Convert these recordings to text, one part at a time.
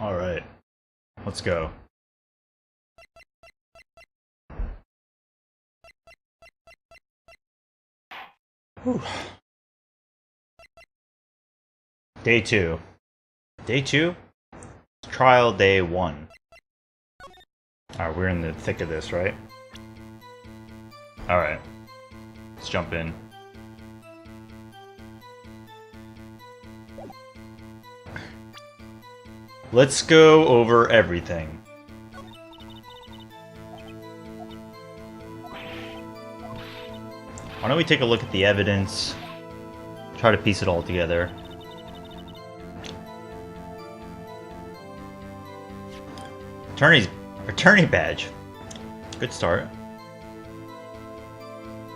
Alright, let's go. Whew. Day 2. Day 2? Trial day 1. Alright, we're in the thick of this, right? Alright, let's jump in. Let's go over everything. Why don't we take a look at the evidence, try to piece it all together. Attorney badge. Good start.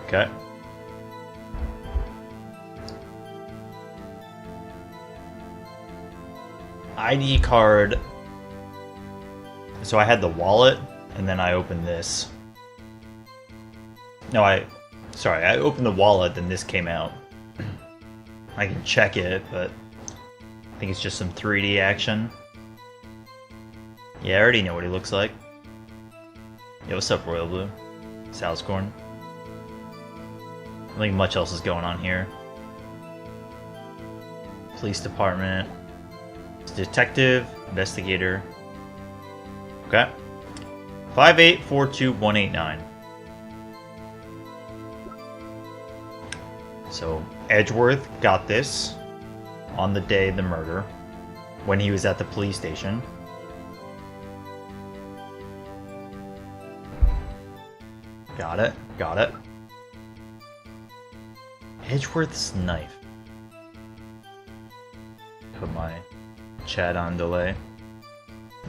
Okay. ID card. So I had the wallet, and then I opened this. No, I opened the wallet, then this came out. I can check it, but I think it's just some 3D action. Yeah, I already know what he looks like. Yo, what's up, Royal Blue? Salscorn. I don't think much else is going on here. Police department. Detective, investigator. Okay. 5842189. So Edgeworth got this on the day of the murder, when he was at the police station. Got it, got it. Edgeworth's knife. Put my chat on delay.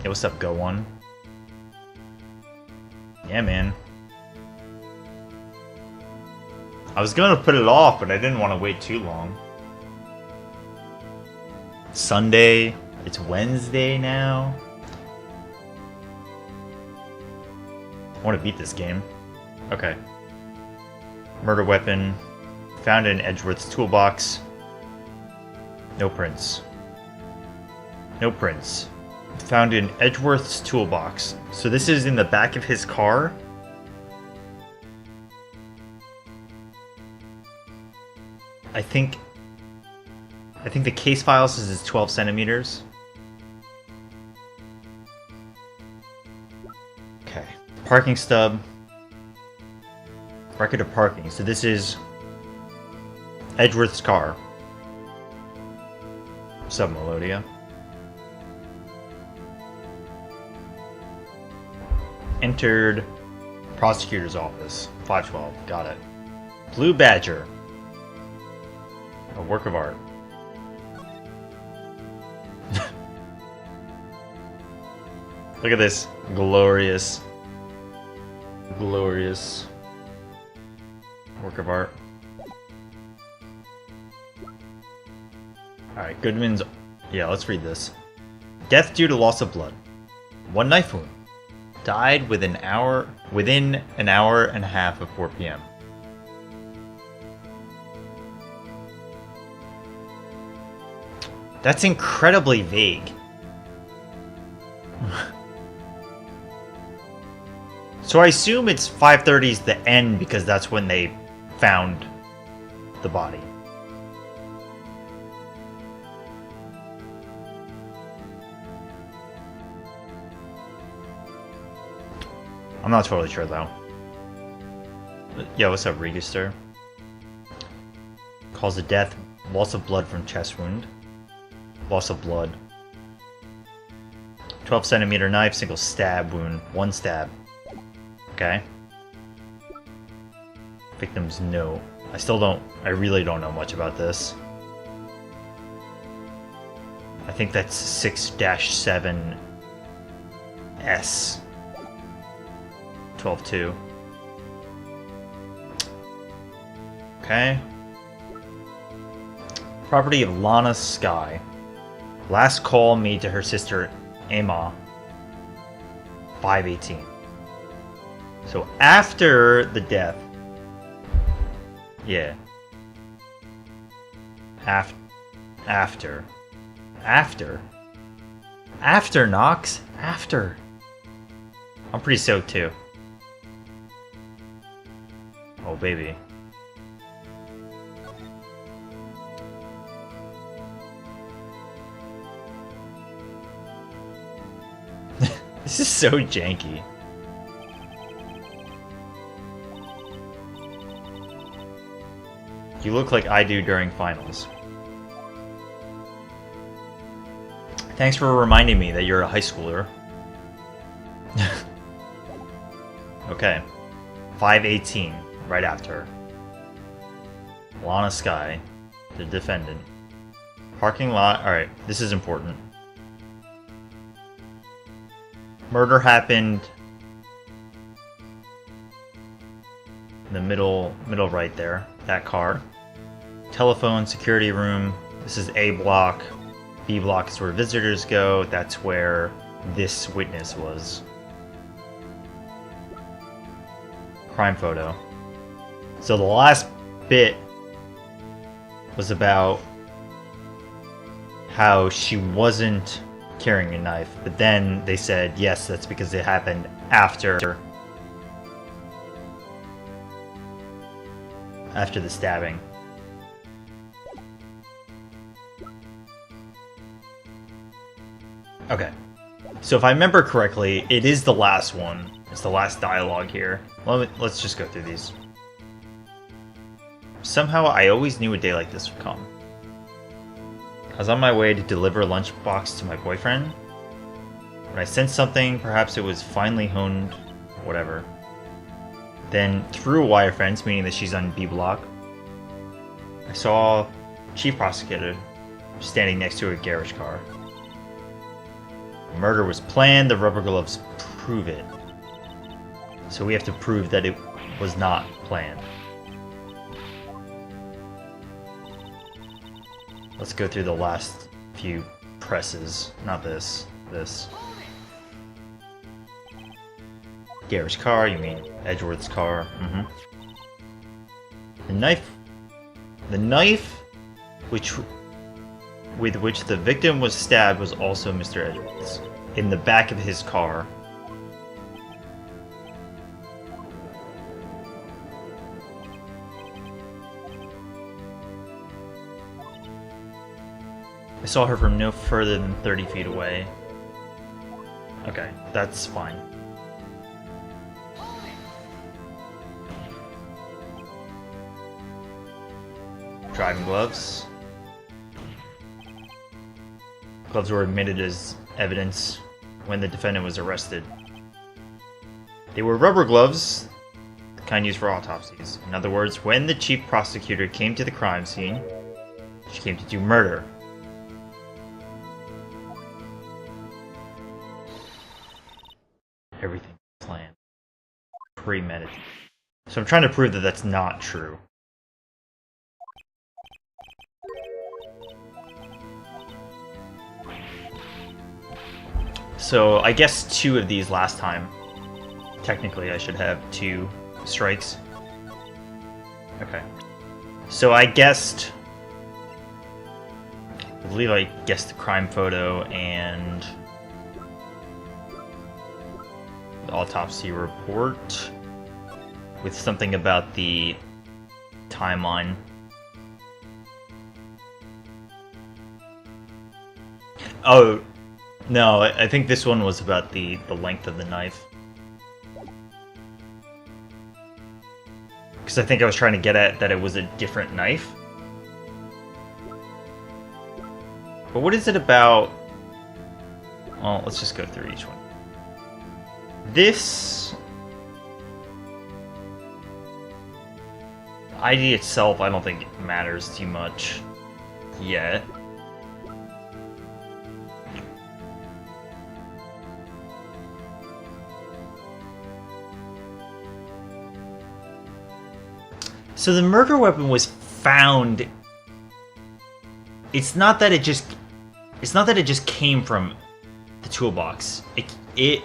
Hey, what's up, Go One? Yeah, man. I was gonna put it off, but I didn't want to wait too long. Sunday. It's Wednesday now. I want to beat this game. Okay. Murder weapon. Found in Edgeworth's toolbox. No prints. No prints. Found in Edgeworth's toolbox. So this is in the back of his car. I think the case file says it's 12 centimeters. Okay. Parking stub. Record of parking. So this is Edgeworth's car. Sub Melodia. Entered prosecutor's office. 512. Got it. Blue Badger. A work of art. Look at this. Glorious. Glorious work of art. Alright, Goodman's... Yeah, let's read this. Death due to loss of blood. One knife wound. Died within an hour and a half of 4 p.m. That's incredibly vague. So I assume it's 5:30 is the end because that's when they found the body. I'm not totally sure though. Yeah, what's up, Register? Cause of death, loss of blood from chest wound. Loss of blood. 12 centimeter knife, single stab wound. One stab. Okay. Victim's note. I really don't know much about this. I think that's 6-7 S. 12-2. Okay. Property of Lana Sky. Last call made to her sister Emma. 5:18. So after the death. Yeah. After. After, Nox. After. I'm pretty soaked too. Oh, baby. This is so janky. You look like I do during finals. Thanks for reminding me that you're a high schooler. Okay. 518, right after. Lana Skye, the defendant. Parking lot, alright, this is important. Murder happened in the middle right there, that car. Telephone, security room, this is A block. B block is where visitors go, that's where this witness was. Crime photo. So the last bit was about how she wasn't carrying a knife, but then they said yes, that's because it happened after the stabbing. Okay, so if I remember correctly, it is the last one. It's the last dialogue here. Let's just go through these. Somehow I always knew a day like this would come. I was on my way to deliver a lunchbox to my boyfriend. When I sensed something, perhaps it was finely honed, whatever. Then through a wire fence, meaning that she's on B block, I saw Chief Prosecutor standing next to a garage car. The murder was planned, the rubber gloves prove it. So we have to prove that it was not planned. Let's go through the last few presses. Not this. This. Garage car, you mean Edgeworth's car. Mm-hmm. The knife with which the victim was stabbed was also Mr. Edgeworth's. In the back of his car. I saw her from no further than 30 feet away. Okay, that's fine. Driving gloves. Gloves were admitted as evidence when the defendant was arrested. They were rubber gloves, the kind used for autopsies. In other words, when the chief prosecutor came to the crime scene, she came to do murder. Everything planned. Premeditated. So I'm trying to prove that that's not true. So I guess 2 of these last time. Technically I should have 2 strikes. Okay. So I believe I guessed the crime photo and the autopsy report with something about the timeline. Oh, no, I think this one was about the length of the knife. Because I think I was trying to get at that it was a different knife. But what is it about... Well, let's just go through each one. This... ID itself, I don't think it matters too much yet. So the murder weapon was found. It's not that it just came from the toolbox. It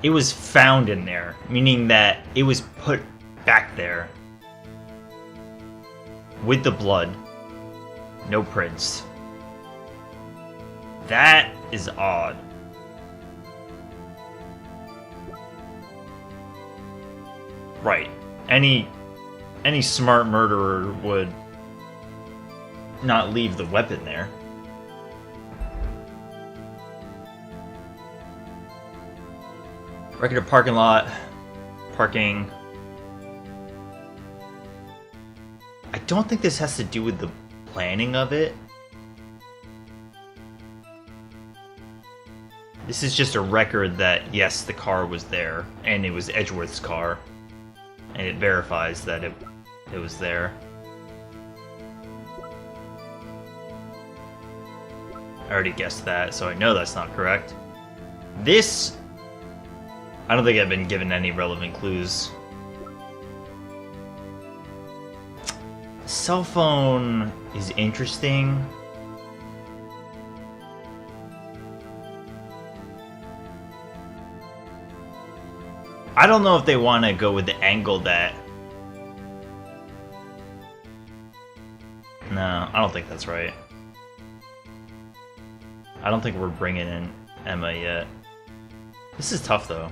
was found in there, meaning that it was put back there with the blood. No prints. That is odd. Right. Any smart murderer would not leave the weapon there. Record of parking lot. Parking. I don't think this has to do with the planning of it. This is just a record that, yes, the car was there, and it was Edgeworth's car. And it verifies that it was there. I already guessed that, so I know that's not correct. This... I don't think I've been given any relevant clues. Cell phone is interesting. I don't know if they want to go with the angle that... No, I don't think that's right. I don't think we're bringing in Emma yet. This is tough, though.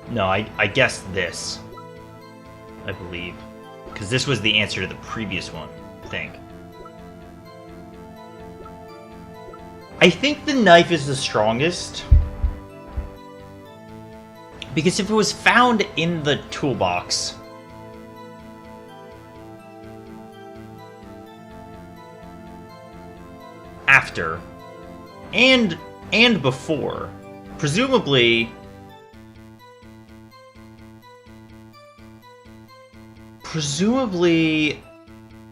No, I guessed this. I believe. Because this was the answer to the previous one, I think. I think the knife is the strongest. Because if it was found in the toolbox... after... and before... presumably...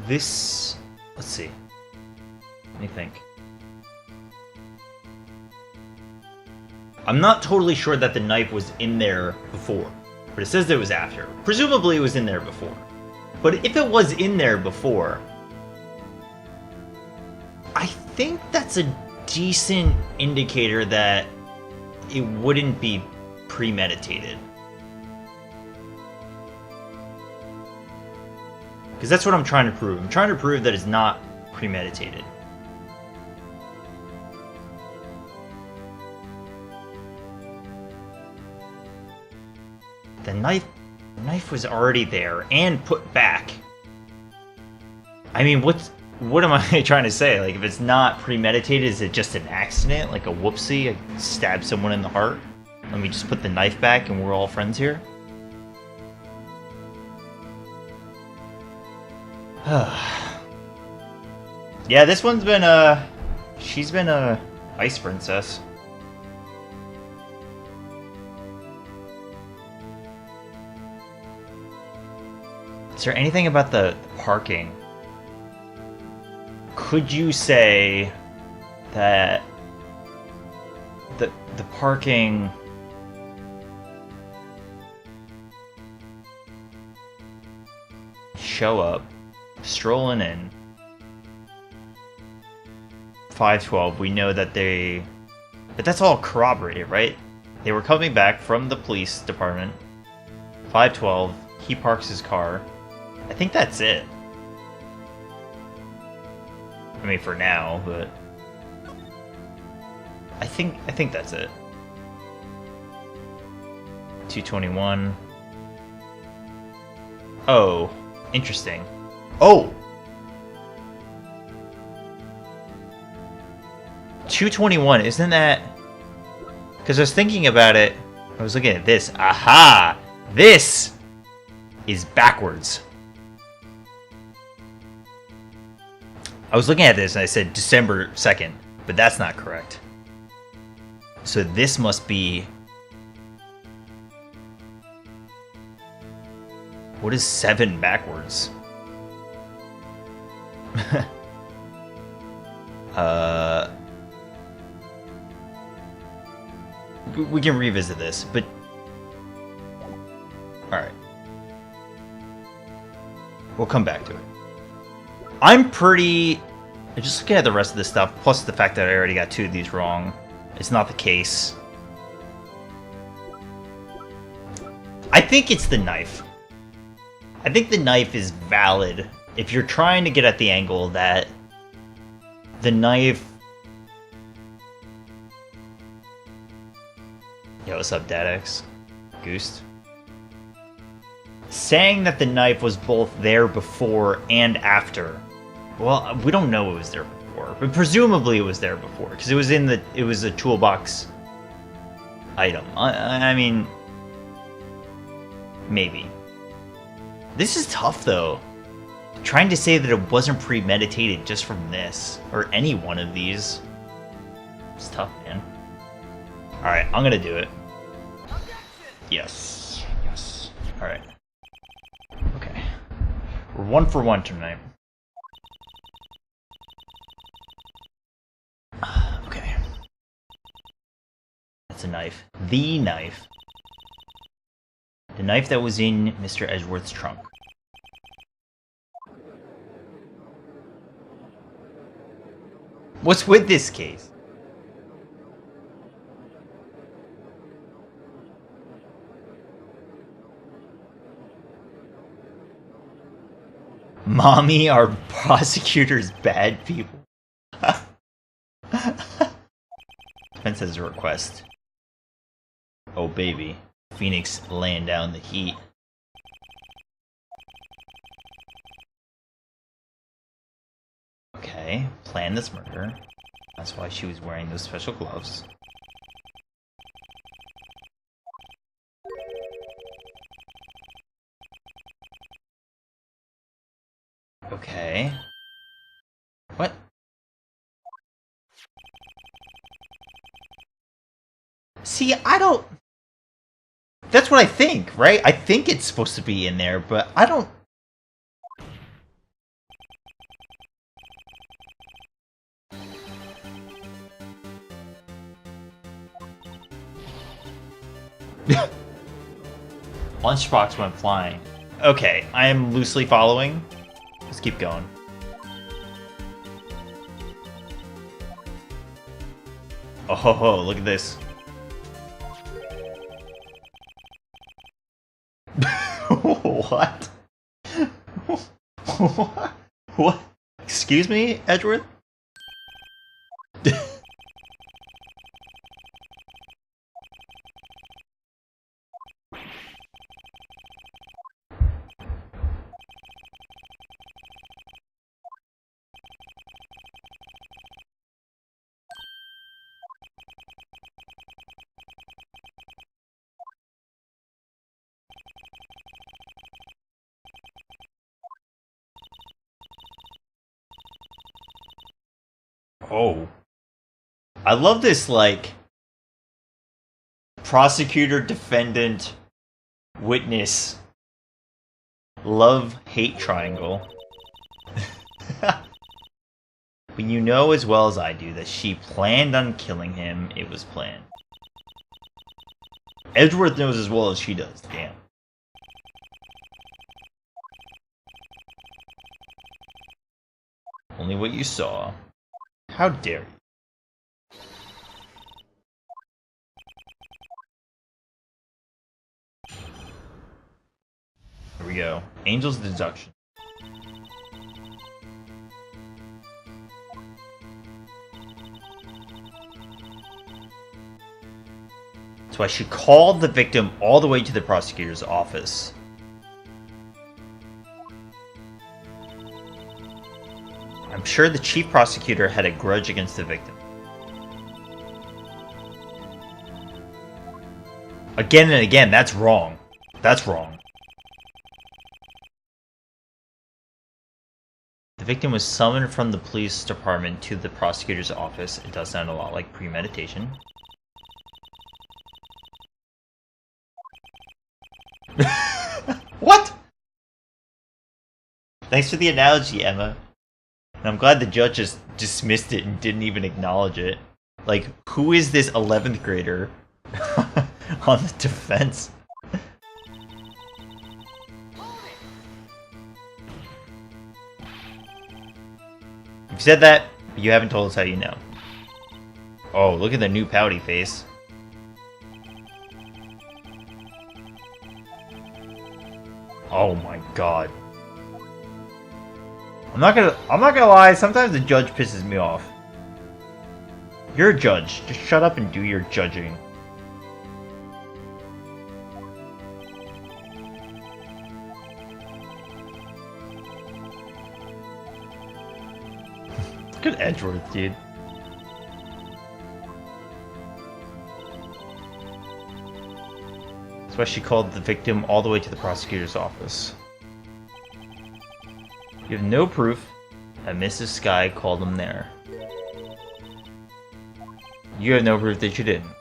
this... let's see. Let me think. I'm not totally sure that the knife was in there before, but it says that it was after. Presumably it was in there before. But if it was in there before, I think that's a decent indicator that it wouldn't be premeditated. Because that's what I'm trying to prove. I'm trying to prove that it's not premeditated. The knife was already there and put back. I mean, what am I trying to say? Like, if it's not premeditated, is it just an accident? Like a whoopsie? I stabbed someone in the heart? Let me just put the knife back and we're all friends here? Yeah, this one's been, she's been a ice princess. Is there anything about the parking? Could you say that the parking show up, strolling in 512, we know that but that's all corroborated, right? They were coming back from the police department. 512, he parks his car. I think that's it. I mean, for now, but I think that's it. 221. Oh, interesting. Oh! 221, isn't that... Because I was thinking about it, I was looking at this. Aha! This is backwards. I was looking at this and I said December 2nd, but that's not correct. So this must be... What is 7 backwards? We can revisit this, but... Alright. We'll come back to it. I'm just looking at the rest of this stuff, plus the fact that I already got 2 of these wrong. It's not the case. I think it's the knife. I think the knife is valid if you're trying to get at the angle that the knife... Yo, what's up, DadX? Goose? Saying that the knife was both there before and after. Well, we don't know it was there before, but presumably it was there before because it was a toolbox item. I mean, maybe. This is tough though. Trying to say that it wasn't premeditated just from this or any one of these. It's tough, man. All right, I'm gonna do it. Yes. Yes. All right. Okay. We're 1 for 1 tonight. Okay. That's a knife. The knife. The knife that was in Mr. Edgeworth's trunk. What's with this case? Mommy, are prosecutors bad people? Spence has a request. Oh baby, Phoenix laying down the heat. Okay, plan this murder. That's why she was wearing those special gloves. Okay. What? See, I don't... That's what I think, right? I think it's supposed to be in there, but I don't... Lunchbox went flying. Okay, I am loosely following. Let's keep going. Oh ho ho, look at this. What? What? Excuse me, Edgeworth? Oh. I love this, like, prosecutor, defendant, witness, love-hate triangle. But you know as well as I do that she planned on killing him. It was planned. Edgeworth knows as well as she does. Damn. Only what you saw. How dare you? Here we go. Angel's deduction. So I should call the victim all the way to the prosecutor's office. I'm sure the chief prosecutor had a grudge against the victim. Again and again, that's wrong. That's wrong. The victim was summoned from the police department to the prosecutor's office. It does sound a lot like premeditation. What? Thanks for the analogy, Emma. And I'm glad the judge just dismissed it and didn't even acknowledge it. Like, who is this 11th grader on the defense? You said that, but you haven't told us how you know. Oh, look at the new pouty face. Oh my god. I'm not gonna lie, sometimes the judge pisses me off. You're a judge. Just shut up and do your judging. Look at Edgeworth, dude. That's why she called the victim all the way to the prosecutor's office. You have no proof that Mrs. Skye called him there. You have no proof that you didn't.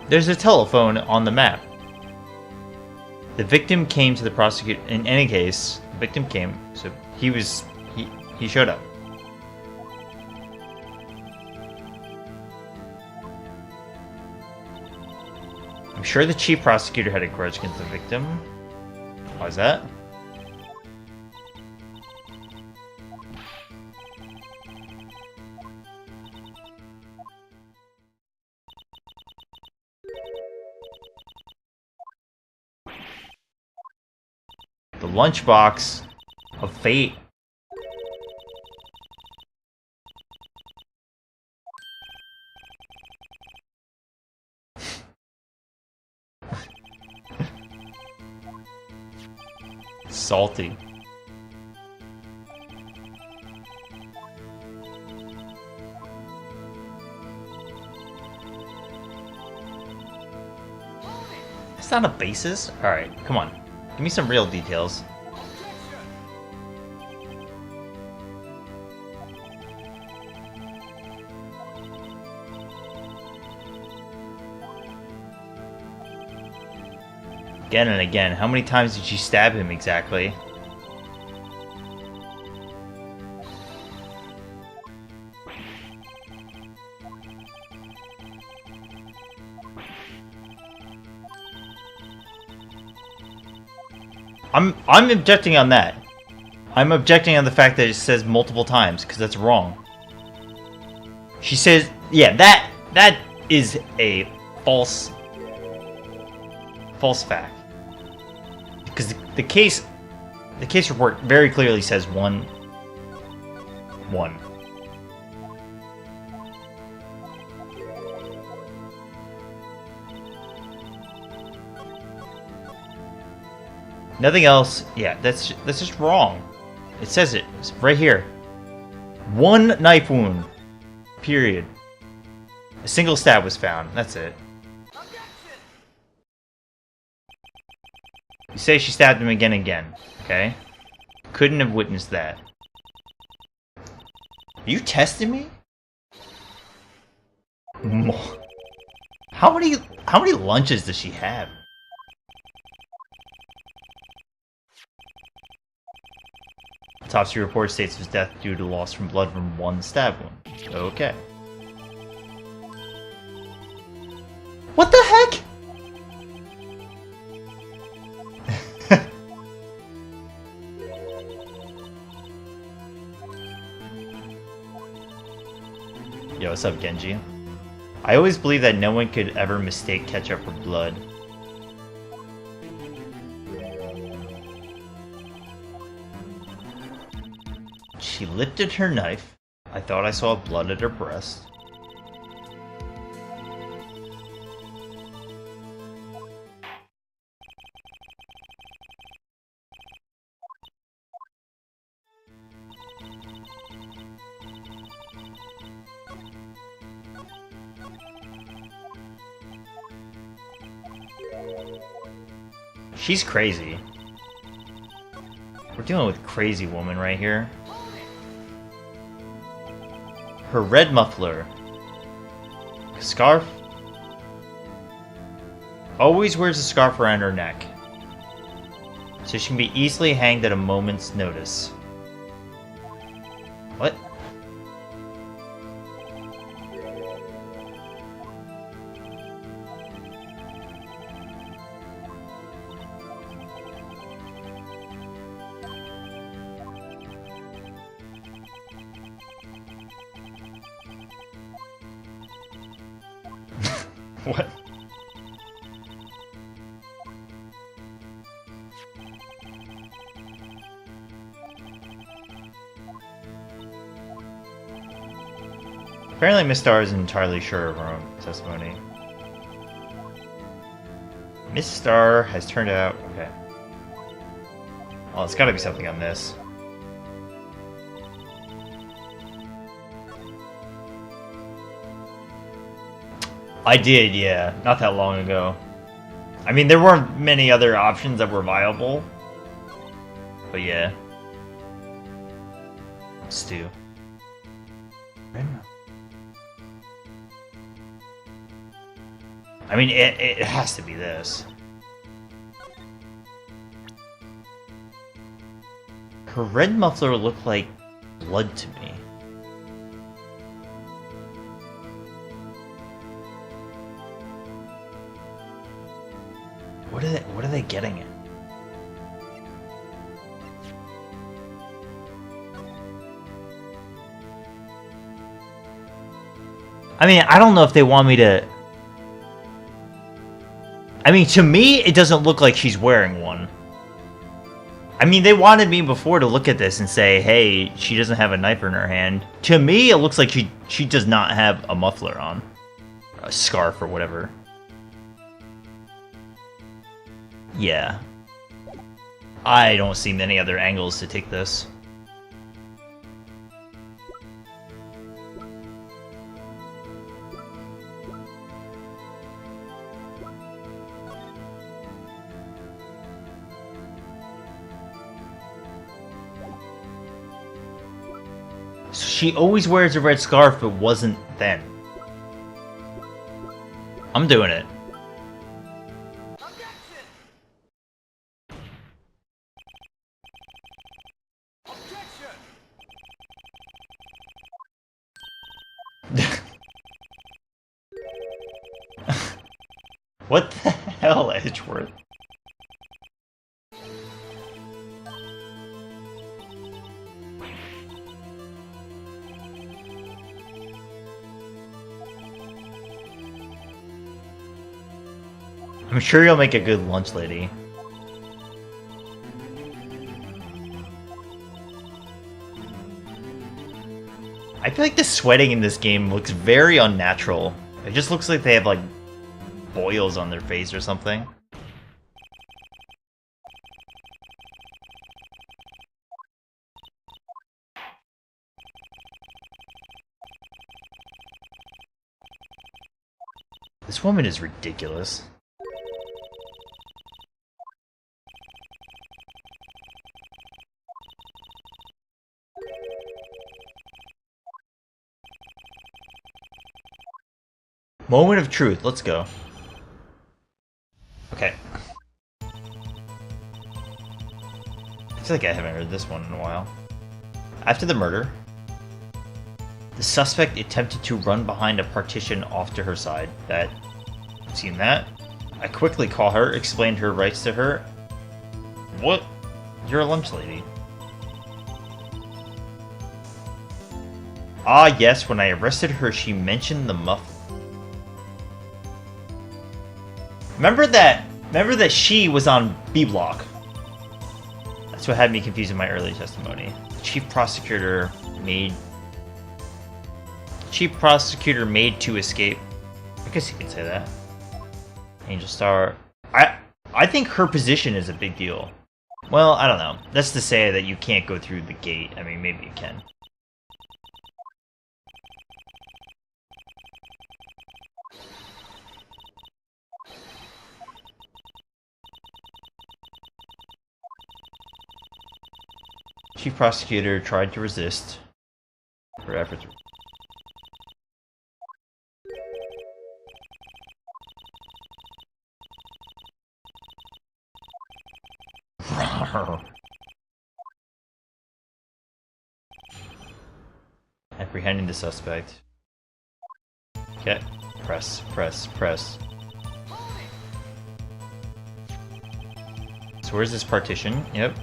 There's a telephone on the map. The victim came to the prosecutor. In any case, the victim came, so he showed up. I'm sure the chief prosecutor had a grudge against the victim. Why is that? The lunchbox of fate. Salty. It's not a basis? Alright, come on. Give me some real details. Again and again. How many times did she stab him exactly? I'm objecting on that. I'm objecting on the fact that it says multiple times, because that's wrong. She says, yeah, that is a false fact. Because the case report very clearly says one. Nothing else. Yeah, that's just wrong. It says it. It's right here. One knife wound. Period. A single stab was found. That's it. You say she stabbed him again and again. Okay? Couldn't have witnessed that. Are you testing me? How many lunches does she have? Autopsy report states his death due to loss from blood from one stab wound. Okay. What the heck? Yo, what's up, Genji? I always believed that no one could ever mistake ketchup for blood. She lifted her knife. I thought I saw blood at her breast. She's crazy. We're dealing with a crazy woman right here. Her red muffler. Scarf. Always wears a scarf around her neck, so she can be easily hanged at a moment's notice. What? What? Apparently Miss Star isn't entirely sure of her own testimony. Miss Star has turned out... Okay. Well, it's gotta be something on this. I did, yeah. Not that long ago. I mean, there weren't many other options that were viable. But yeah. Stew. I mean, it has to be this. Her red muffler looked like blood to me. What are they getting at? I mean, I don't know if they want me to... I mean, to me, it doesn't look like she's wearing one. I mean, they wanted me before to look at this and say, hey, she doesn't have a knife in her hand. To me, it looks like she does not have a muffler on. A scarf or whatever. Yeah. I don't see many other angles to take this. She always wears a red scarf, but wasn't then. I'm doing it. What the hell, Edgeworth? I'm sure you'll make a good lunch lady. I feel like the sweating in this game looks very unnatural. It just looks like they have, like, boils on their face or something. This woman is ridiculous. Moment of truth, let's go. Okay. I feel like I haven't heard this one in a while. After the murder, the suspect attempted to run behind a partition off to her side. I've seen that. I quickly call her, explained her rights to her. What? You're a lunch lady. Ah yes, when I arrested her, she mentioned the muffler. Remember that she was on B Block. That's what had me confused in my early testimony. Chief prosecutor made to escape. I guess you could say that. Angel Star. I think her position is a big deal. Well, I don't know. That's to say that you can't go through the gate. I mean, maybe you can. Chief prosecutor tried to resist her efforts. Apprehending the suspect. Okay. Press, press, press. So where's this partition? Yep.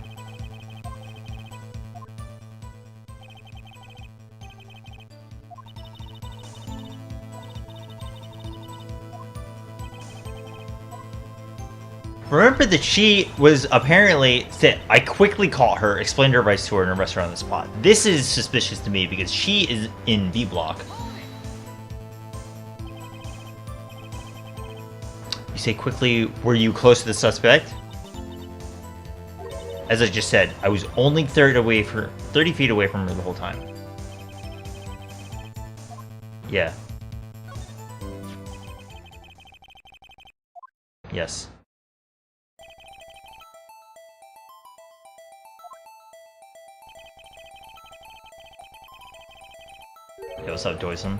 Remember that she was apparently... I quickly caught her, explained her advice to her in a restaurant on the spot. This is suspicious to me because she is in B block. You say quickly, were you close to the suspect? As I just said, I was only 30 feet away from her the whole time. Yeah. Yes. Hey, what's up, Doyson?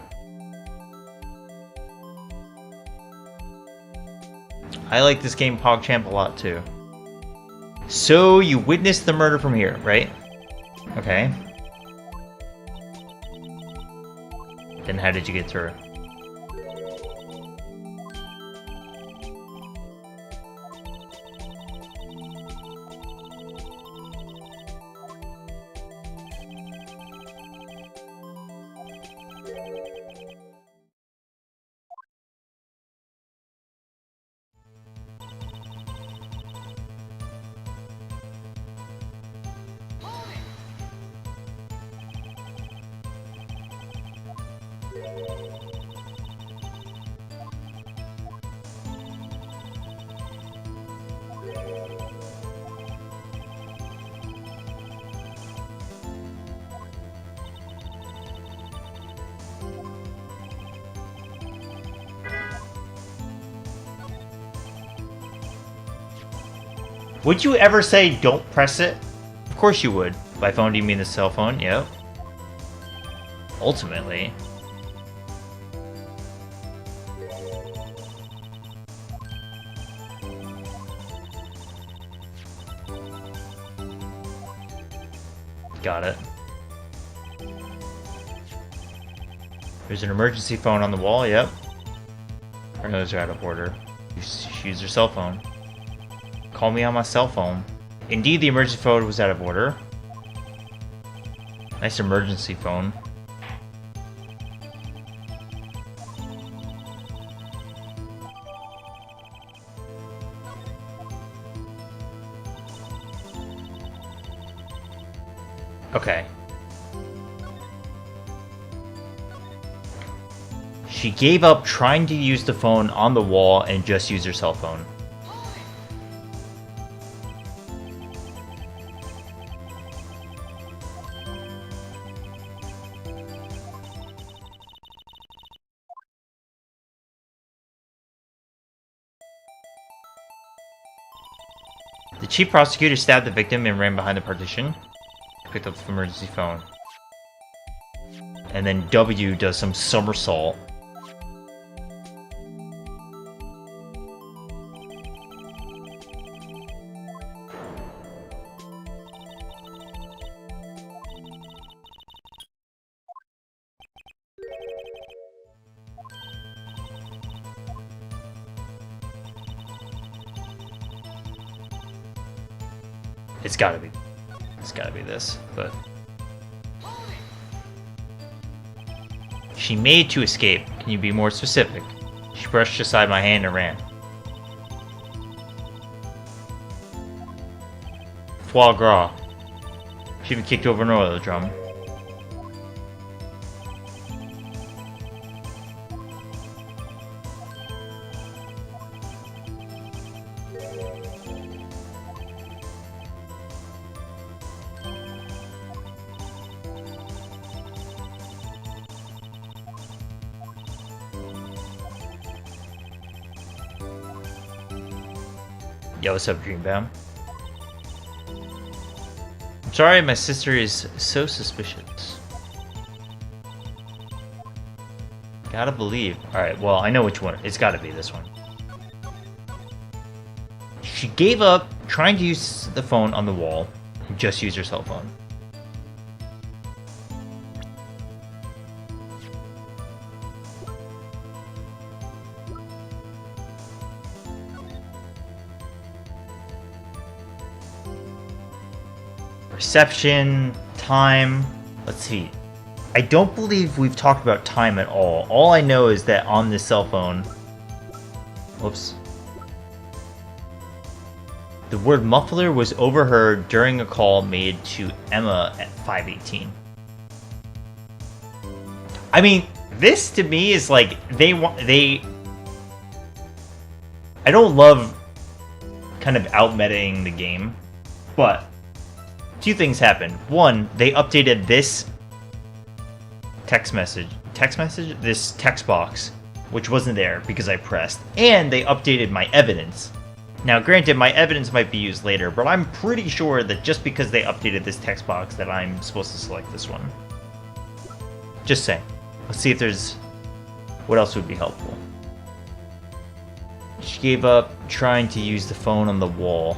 I like this game PogChamp a lot, too. So, you witnessed the murder from here, right? Okay. Then how did you get through? Would you ever say don't press it? Of course you would. By phone, do you mean the cell phone? Yep. Ultimately. Got it. There's an emergency phone on the wall, yep. Her nose are out of order. She used her cell phone. Call me on my cell phone. Indeed, the emergency phone was out of order. Nice emergency phone. Okay. She gave up trying to use the phone on the wall and just used her cell phone. The chief prosecutor stabbed the victim and ran behind the partition. Picked up the emergency phone. And then W does some somersault. It's gotta be this, but... She made to escape. Can you be more specific? She brushed aside my hand and ran. Foie gras. She even kicked over an oil drum. Yo, what's up, Dreambound? I'm sorry, my sister is so suspicious. Gotta believe. Alright, well, I know which one. It's gotta be this one. She gave up trying to use the phone on the wall and just used her cell phone. Perception, time, let's see. I don't believe we've talked about time at all. All I know is that on this cell phone... Whoops. The word muffler was overheard during a call made to Emma at 5:18. I mean, this to me is like they. I don't love kind of out-metaing the game, but two things happened. One, they updated this text message, this text box, which wasn't there because I pressed, and they updated my evidence. Now, granted, my evidence might be used later, but I'm pretty sure that just because they updated this text box that I'm supposed to select this one. Just saying. Let's see if there's... what else would be helpful. She gave up trying to use the phone on the wall.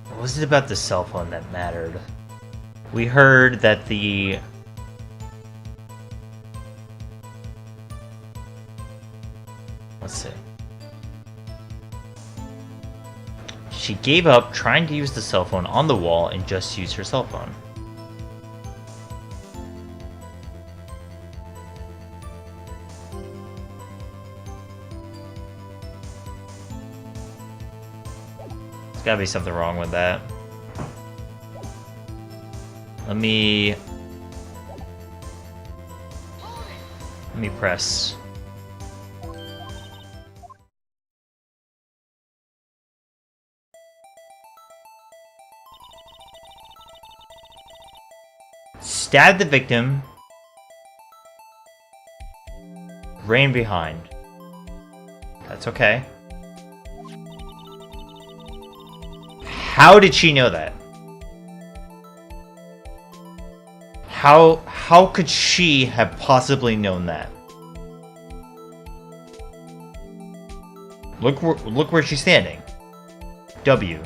What was it about the cell phone that mattered? We heard that the... let's see. She gave up trying to use the cell phone on the wall and just used her cell phone. There's gotta be something wrong with that. Let me press. Stabbed the victim. Ran behind. That's okay. How did she know that? How could she have possibly known that? Look where she's standing. W.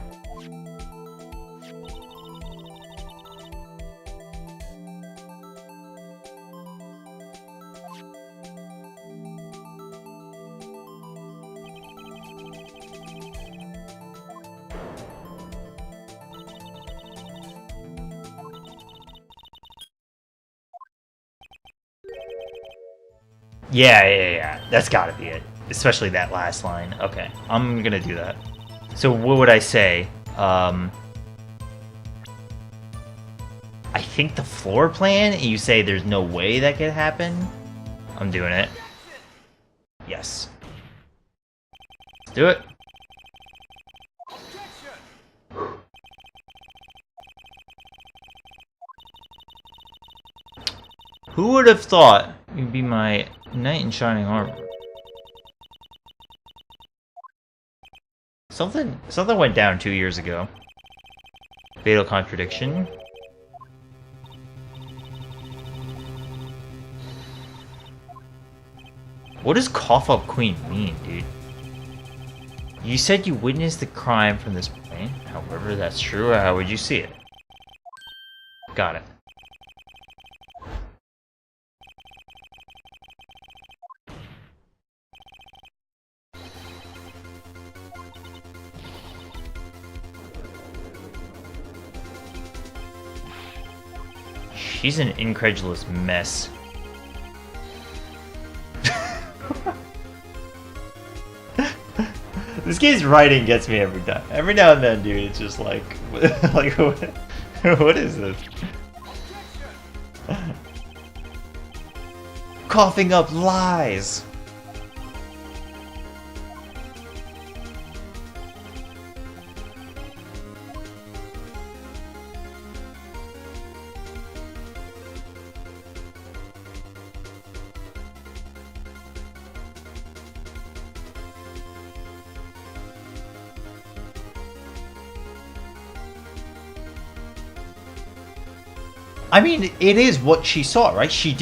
Yeah. That's gotta be it. Especially that last line. Okay, I'm gonna do that. So what would I say? I think the floor plan, and you say there's no way that could happen? I'm doing it. Yes. Let's do it. Who would have thought you'd be my knight in shining armor? Something went down 2 years ago. Fatal contradiction. What does cough up queen mean, dude? You said you witnessed the crime from this point. However, that's true. How would you see it? Got it. She's an incredulous mess. This game's writing gets me every time. Every now and then, dude, it's just like, like what is this? Coughing up lies. I mean, it is what she saw, right? She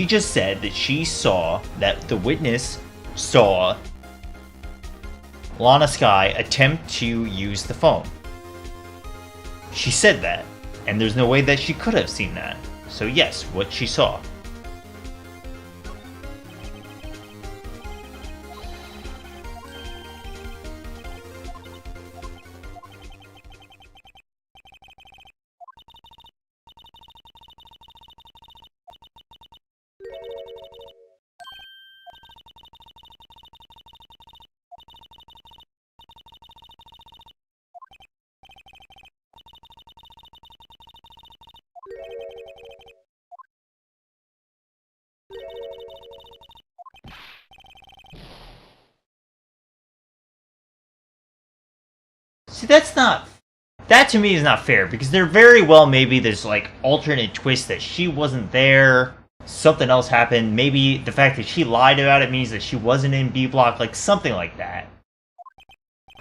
just said that she saw, that the witness saw Lana Skye attempt to use the phone. She said that, and there's no way that she could have seen that. So yes, what she saw. See, that to me is not fair, because there very well maybe there's like alternate twists that she wasn't there, something else happened, maybe the fact that she lied about it means that she wasn't in B block, like something like that.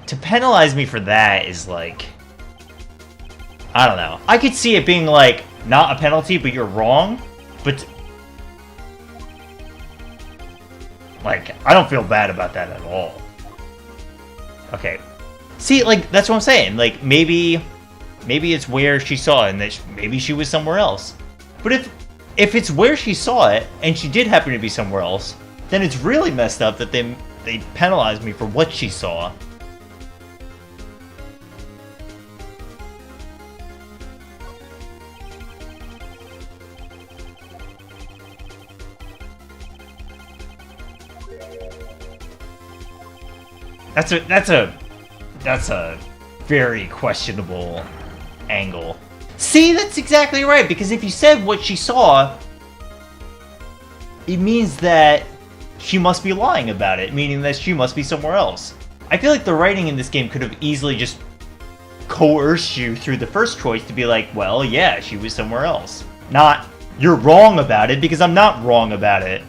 To penalize me for that is like, I don't know. I could see it being like, not a penalty, but you're wrong, but like, I don't feel bad about that at all. Okay. See, like, that's what I'm saying. Like, maybe it's where she saw it, and that maybe she was somewhere else. But if it's where she saw it, and she did happen to be somewhere else, then it's really messed up that they penalized me for what she saw. That's a very questionable angle. See, that's exactly right, because if you said what she saw, it means that she must be lying about it, meaning that she must be somewhere else. I feel like the writing in this game could have easily just coerced you through the first choice to be like, well, yeah, she was somewhere else. Not, you're wrong about it, because I'm not wrong about it.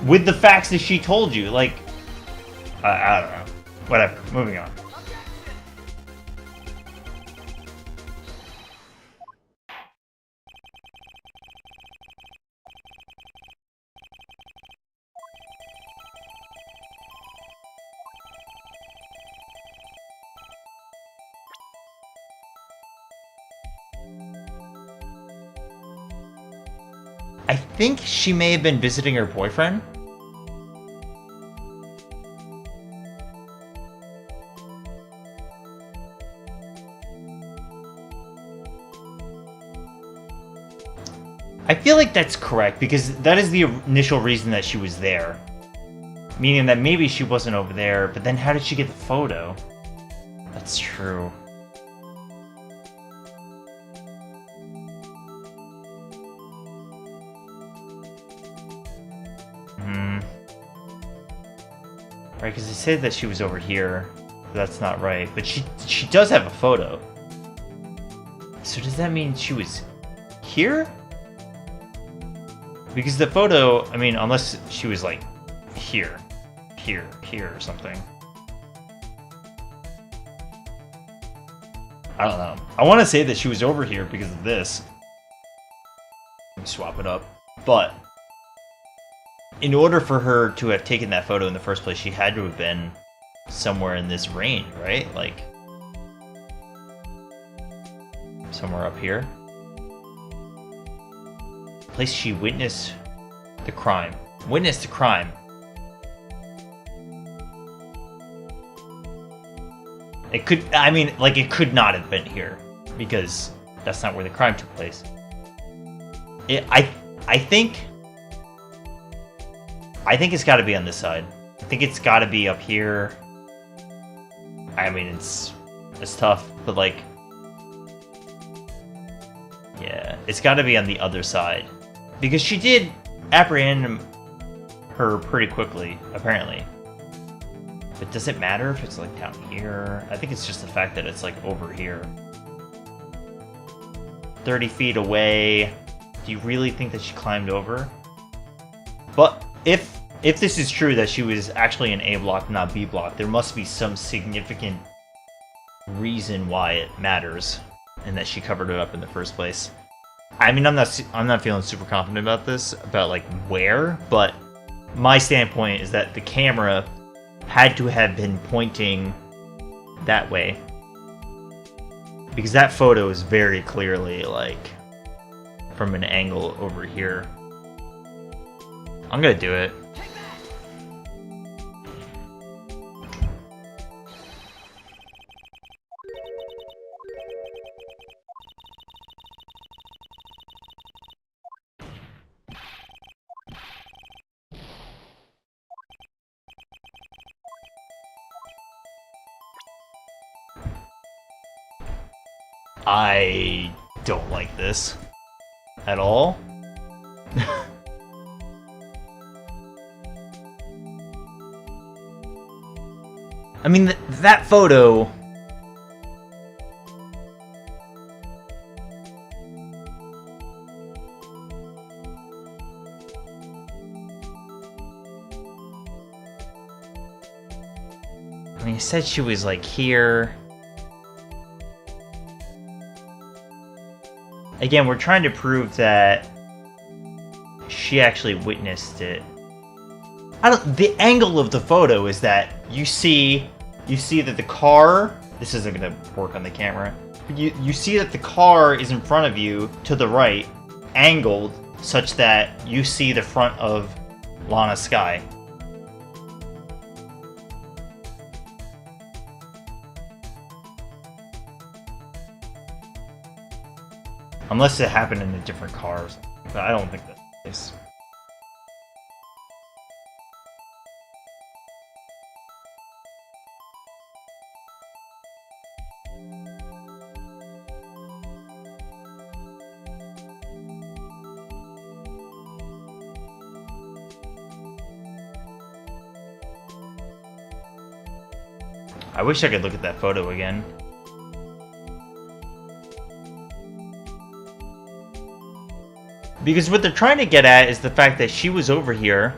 With the facts that she told you, like, I don't know. Whatever, moving on. I think she may have been visiting her boyfriend. I feel like that's correct, because that is the initial reason that she was there. Meaning that maybe she wasn't over there, but then how did she get the photo? That's true. Right, because they said that she was over here. That's not right, but she does have a photo. So does that mean she was here? Because the photo, I mean, unless she was like here or something. I don't know. I want to say that she was over here because of this. Let me swap it up. But in order for her to have taken that photo in the first place, she had to have been somewhere in this range, right? Like somewhere up here. Place she witnessed the crime. Witnessed the crime. It could, I mean, like, it could not have been here, because that's not where the crime took place. I think it's got to be on this side. I think it's got to be up here. I mean, it's tough, but like, yeah, it's got to be on the other side. Because she did apprehend her pretty quickly, apparently. But does it matter if it's like down here? I think it's just the fact that it's like over here. 30 feet away. Do you really think that she climbed over? But if this is true, that she was actually in A block, not B block, there must be some significant reason why it matters, and that she covered it up in the first place. I mean, I'm not feeling super confident about this, about like where, but my standpoint is that the camera had to have been pointing that way. Because that photo is very clearly, like, from an angle over here. I'm gonna do it. I don't like this at all. I mean, that photo... I mean, it said she was, like, here. Again, we're trying to prove that she actually witnessed it. The angle of the photo is that you see that the car, this isn't gonna work on the camera, but you see that the car is in front of you to the right, angled such that you see the front of Lana Skye. Unless it happened in a different car or something, but I don't think that's the case. I wish I could look at that photo again. Because what they're trying to get at is the fact that she was over here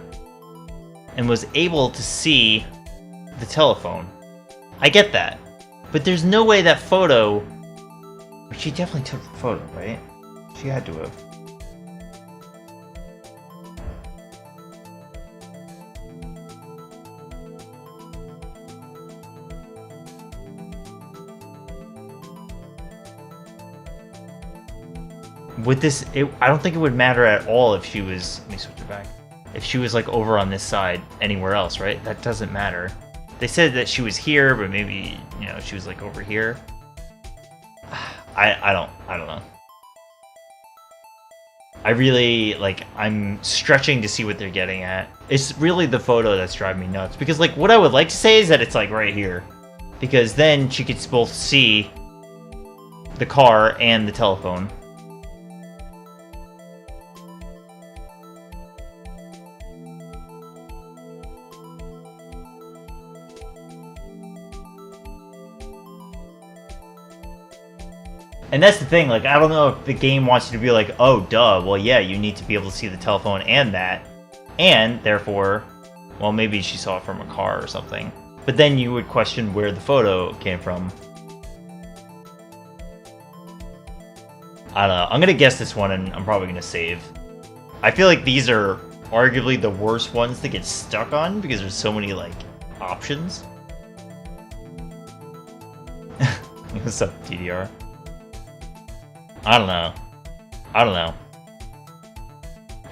and was able to see the telephone. I get that. But there's no way that photo... She definitely took the photo, right? She had to have. With this, I don't think it would matter at all if she was... Let me switch it back. If she was, like, over on this side anywhere else, right? That doesn't matter. They said that she was here, but maybe, you know, she was, like, over here. I don't know. I really, like, I'm stretching to see what they're getting at. It's really the photo that's driving me nuts. Because, like, what I would like to say is that it's, like, right here. Because then she could both see the car and the telephone. And that's the thing, like, I don't know if the game wants you to be like, oh, duh, well, yeah, you need to be able to see the telephone and that. And, therefore, well, maybe she saw it from a car or something. But then you would question where the photo came from. I don't know. I'm gonna guess this one, and I'm probably gonna save. I feel like these are arguably the worst ones to get stuck on, because there's so many, like, options. What's up, TDR? I don't know. I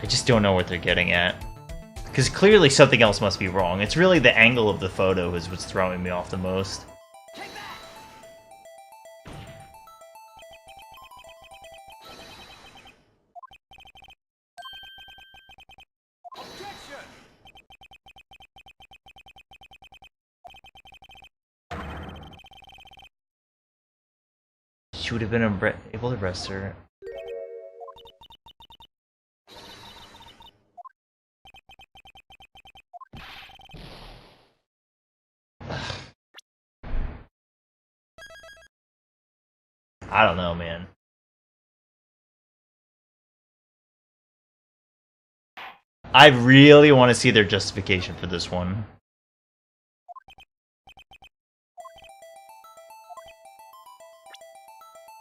just don't know what they're getting at. Because clearly something else must be wrong. It's really the angle of the photo is what's throwing me off the most. She would have been able to arrest her. I don't know, man. I really want to see their justification for this one.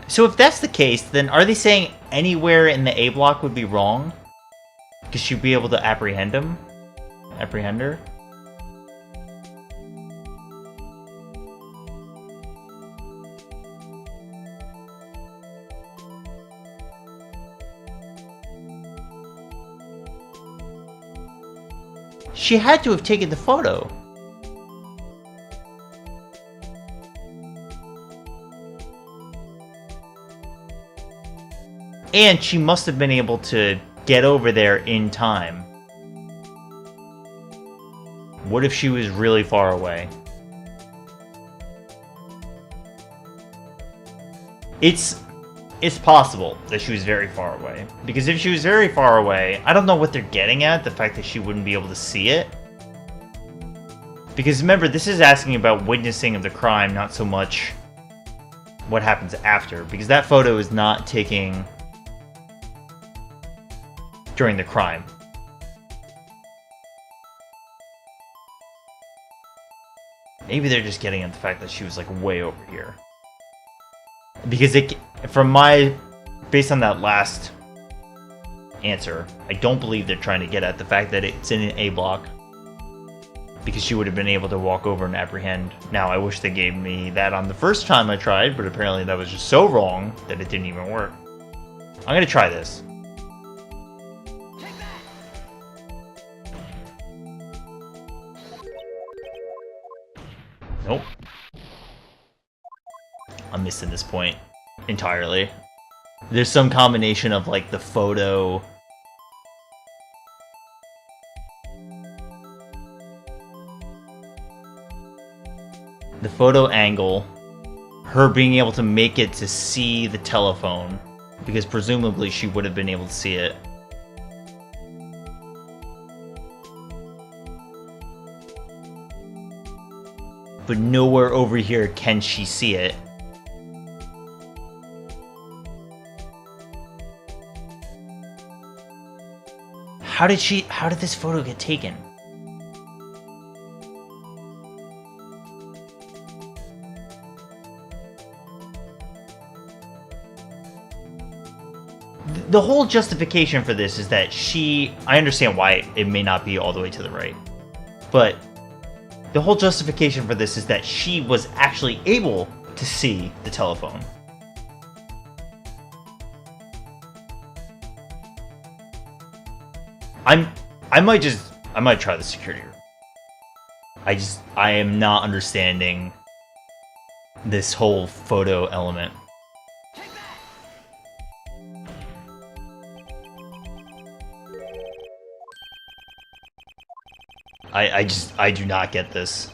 So if that's the case, then are they saying anywhere in the A block would be wrong? Because she'd be able to apprehend him? Apprehend her? She had to have taken the photo. And she must have been able to get over there in time. What if she was really far away? It's possible that she was very far away. Because if she was very far away, I don't know what they're getting at, the fact that she wouldn't be able to see it. Because remember, this is asking about witnessing of the crime, not so much what happens after. Because that photo is not taking during the crime. Maybe they're just getting at the fact that she was like way over here. Because based on that last answer, I don't believe they're trying to get at the fact that it's in an A block. Because she would have been able to walk over and apprehend. Now, I wish they gave me that on the first time I tried, but apparently that was just so wrong that it didn't even work. I'm gonna try this. Nope. I'm missing this point entirely. There's some combination of like the photo. The photo angle. Her being able to make it to see the telephone. Because presumably she would have been able to see it. But nowhere over here can she see it. How did this photo get taken? The whole justification for this is that I understand why it may not be all the way to the right, but the whole justification for this is that she was actually able to see the telephone. I might try the security room. I am not understanding this whole photo element. I do not get this.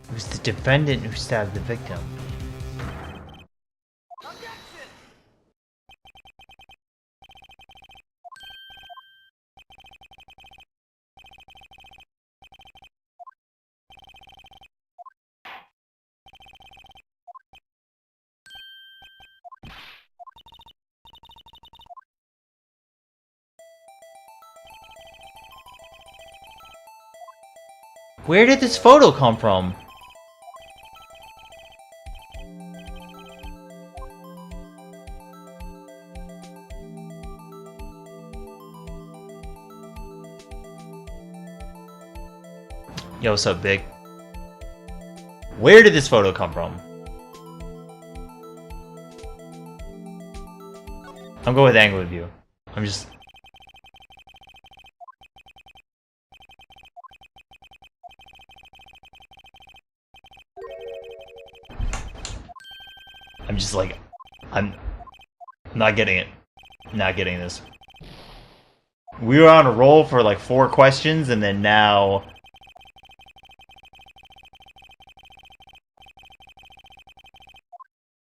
It was the defendant who stabbed the victim. Where did this photo come from? Yo, what's up, Big? Where did this photo come from? I'm going with angle of view. I'm just like, I'm not getting it. Not getting this. We were on a roll for like 4 questions, and then now...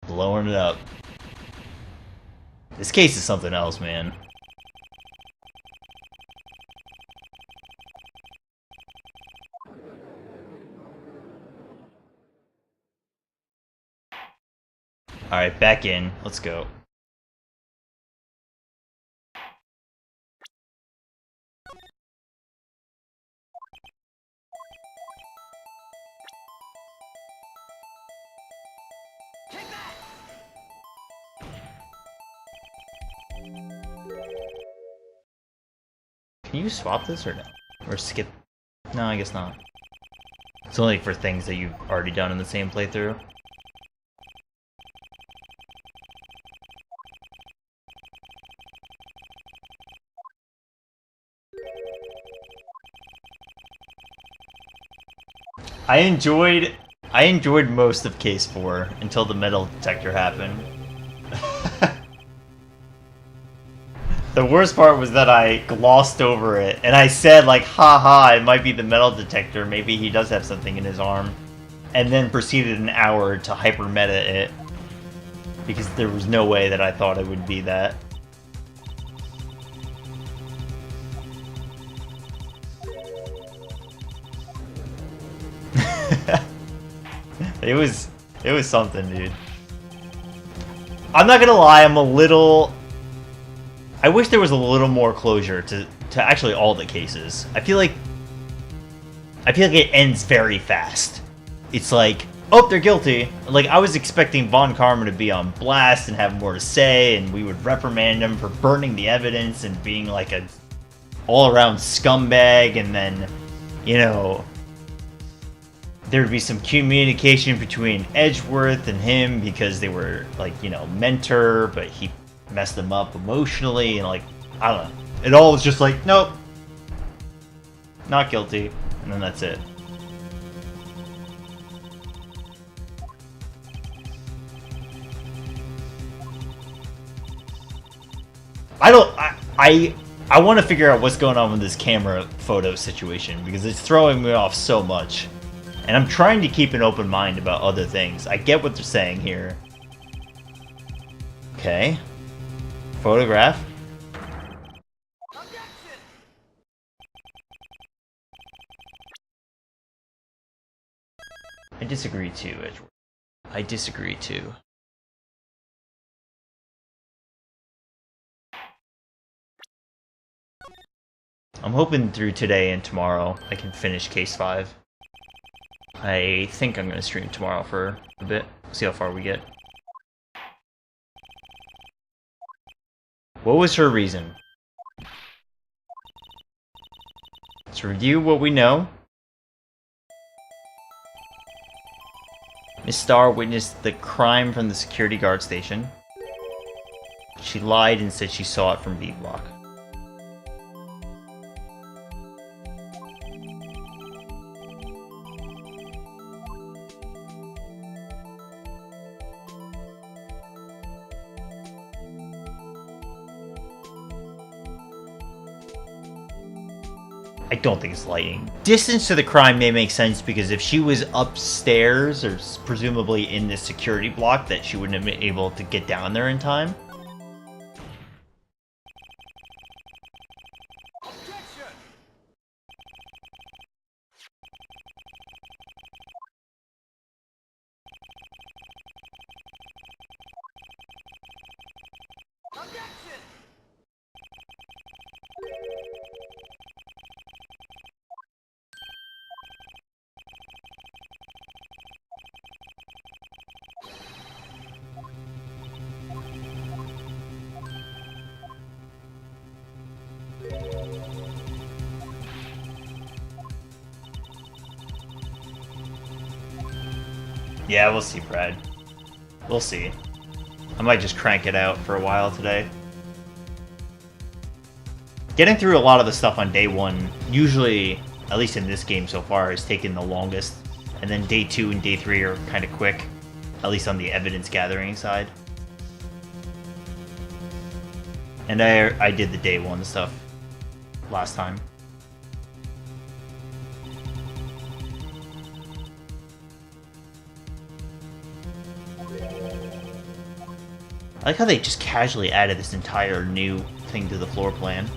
blowing it up. This case is something else, man. Alright, back in. Let's go. Can you swap this or no? Or skip? No, I guess not. It's only for things that you've already done in the same playthrough. I enjoyed most of Case 4 until the metal detector happened. The worst part was that I glossed over it, and I said like, haha, it might be the metal detector, maybe he does have something in his arm, and then proceeded an hour to hyper meta it, because there was no way that I thought it would be that. It was something, dude. I'm not gonna lie, I wish there was a little more closure to actually all the cases. I feel like it ends very fast. It's like, oh, they're guilty. Like, I was expecting Von Karma to be on blast and have more to say, and we would reprimand him for burning the evidence and being like a all-around scumbag, and then, you know, there'd be some communication between Edgeworth and him because they were, like, you know, mentor, but he messed them up emotionally, and, like, I don't know. It all was just like, nope, not guilty, and then that's it. I want to figure out what's going on with this camera photo situation, because it's throwing me off so much. And I'm trying to keep an open mind about other things. I get what they're saying here. Okay. Photograph. I disagree too, Edgeworth. I disagree too. I'm hoping through today and tomorrow I can finish Case 5. I think I'm going to stream tomorrow for a bit, see how far we get. What was her reason? Let's review what we know. Miss Starr witnessed the crime from the security guard station. She lied and said she saw it from B Block. I don't think it's lighting. Distance to the crime may make sense, because if she was upstairs, or presumably in this security block, that she wouldn't have been able to get down there in time. Yeah, we'll see, Brad. We'll see. I might just crank it out for a while today. Getting through a lot of the stuff on day 1, usually, at least in this game so far, has taken the longest. And then day 2 and day 3 are kind of quick, at least on the evidence gathering side. And I did the day one stuff last time. I like how they just casually added this entire new thing to the floor plan.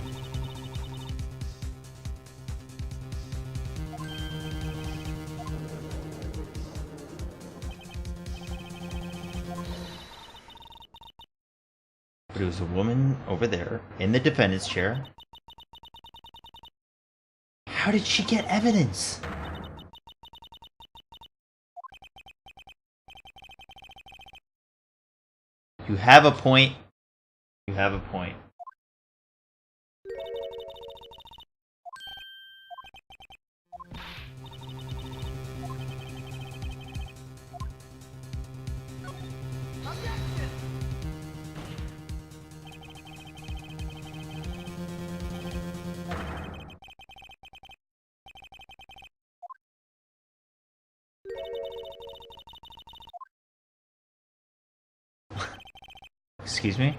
But it was a woman over there in the defendant's chair. How did she get evidence? You have a point. You have a point. Excuse me?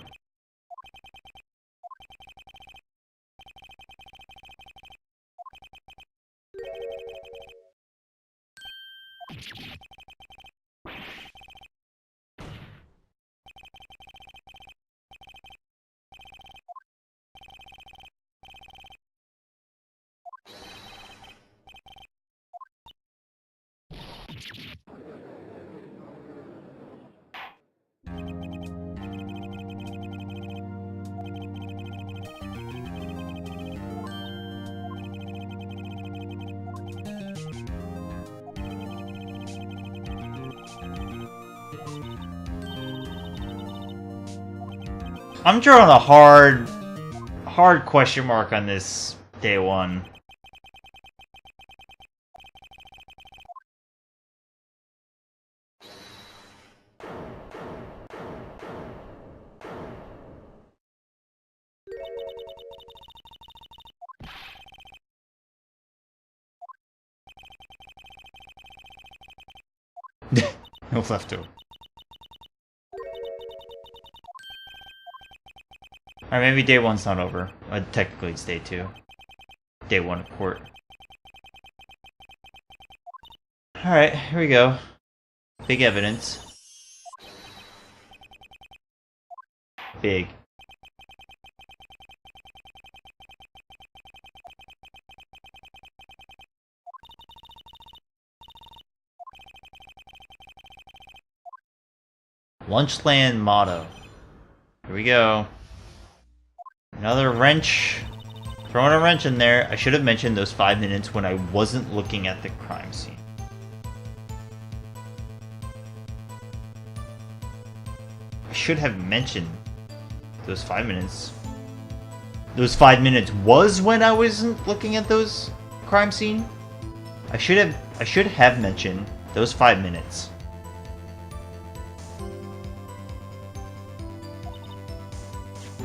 I'm drawing a hard question mark on this day one. No left to. Alright, maybe day one's not over. Technically it's day two. Day one of court. Alright, here we go. Big evidence. Big. Lunchland motto. Here we go. Another wrench. Throwing a wrench in there. I should have mentioned those 5 minutes when I wasn't looking at the crime scene. I should have mentioned those 5 minutes. Those 5 minutes was when I wasn't looking at those crime scene. I should have mentioned those 5 minutes.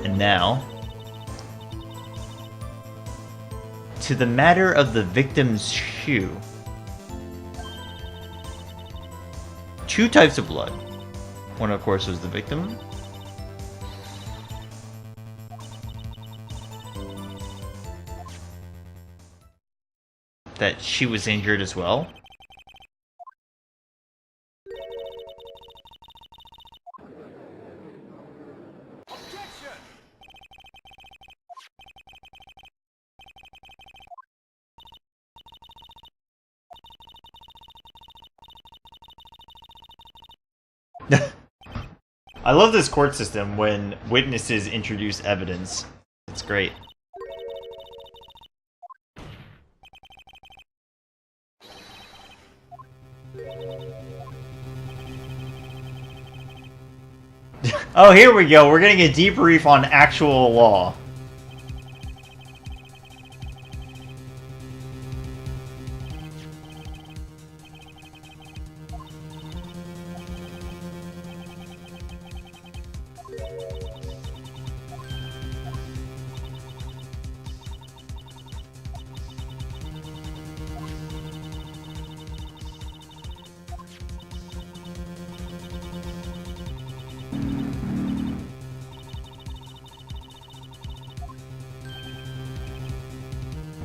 And now, to the matter of the victim's shoe. 2 types of blood. One, of course, was the victim. That she was injured as well. I love this court system when witnesses introduce evidence. It's great. Oh, here we go. We're getting a debrief on actual law.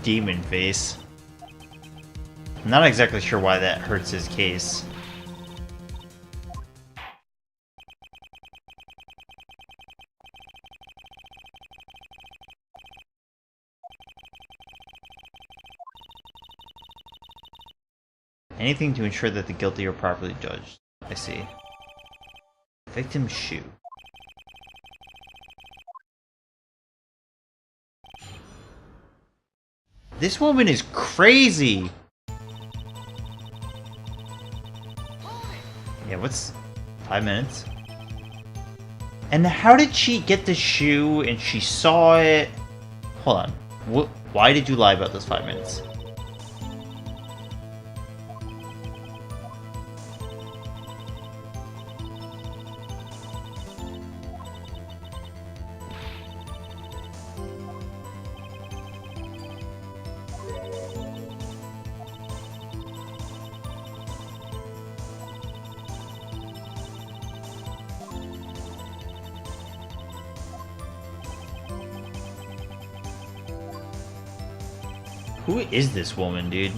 demon face. I'm not exactly sure why that hurts his case. Anything to ensure that the guilty are properly judged. I see. Victim's shoe. This woman is crazy! Yeah, what's... 5 minutes? And how did she get the shoe and she saw it? Hold on. Why did you lie about those 5 minutes? Who is this woman, dude?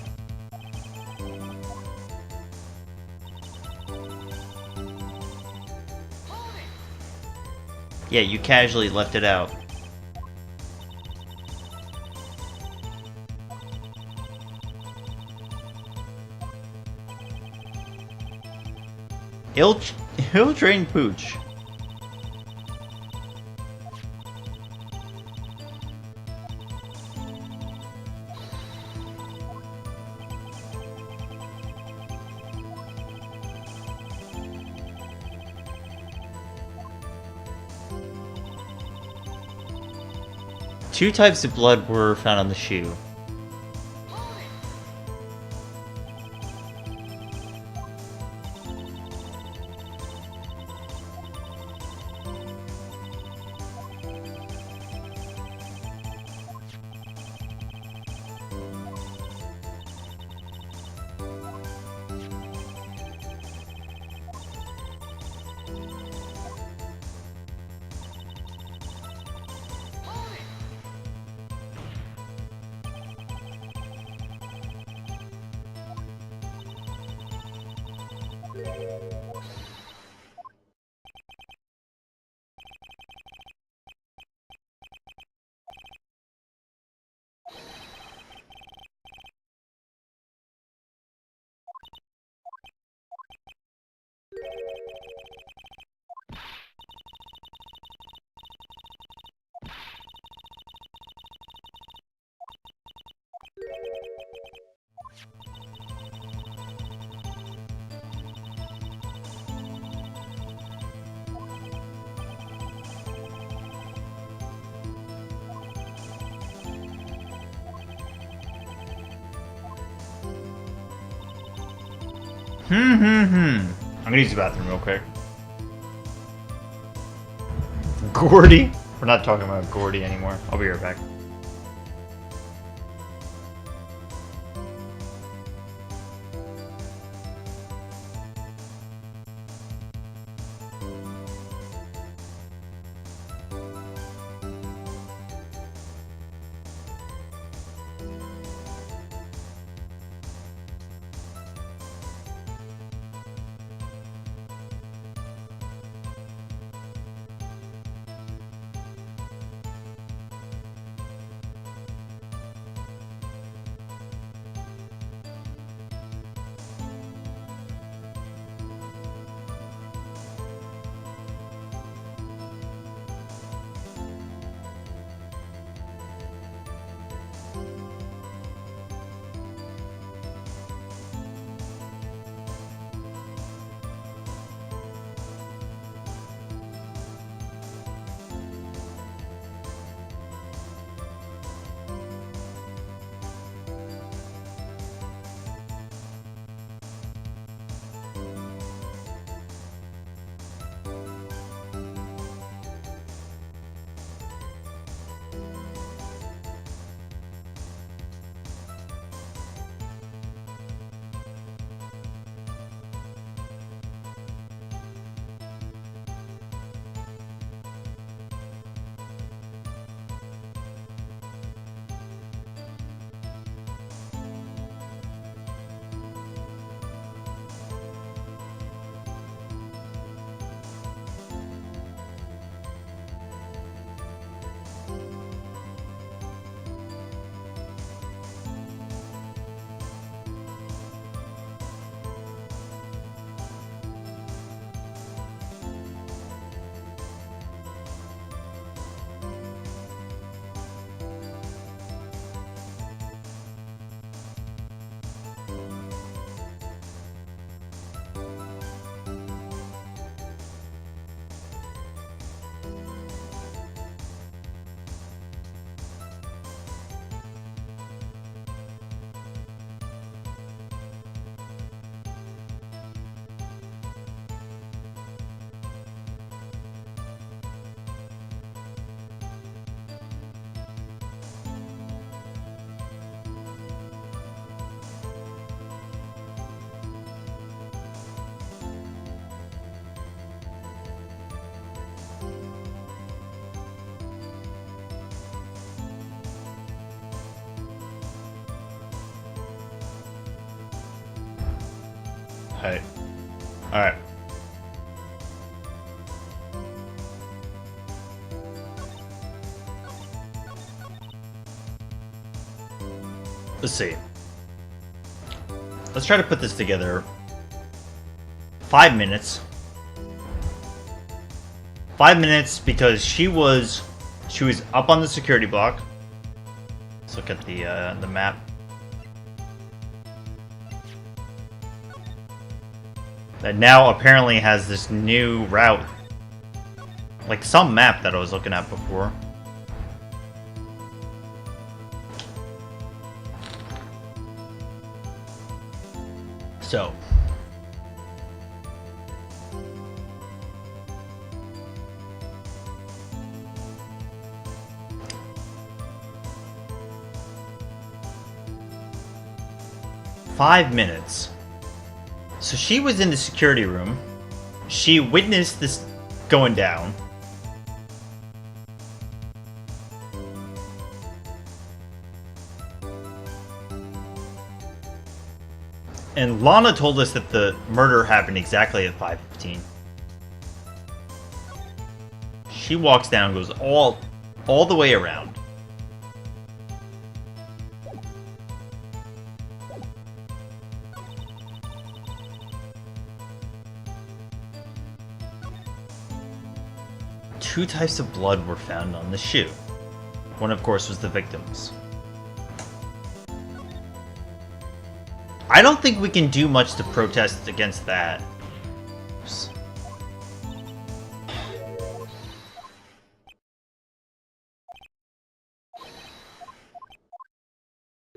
Yeah, you casually left it out. Ill-trained pooch. Two types of blood were found on the shoe. I'm gonna use the bathroom real quick. Gordy? We're not talking about Gordy anymore. I'll be right back. Alright. Alright. Let's see. Let's try to put this together. 5 minutes. 5 minutes because she was up on the security block. Let's look at the map. That now apparently has this new route. Like some map that I was looking at before. So. Five minutes. So she was in the security room. She witnessed this going down. And Lana told us that the murder happened exactly at 5:15. She walks down, goes all the way around. Two types of blood were found on the shoe. One, of course, was the victim's. I don't think we can do much to protest against that.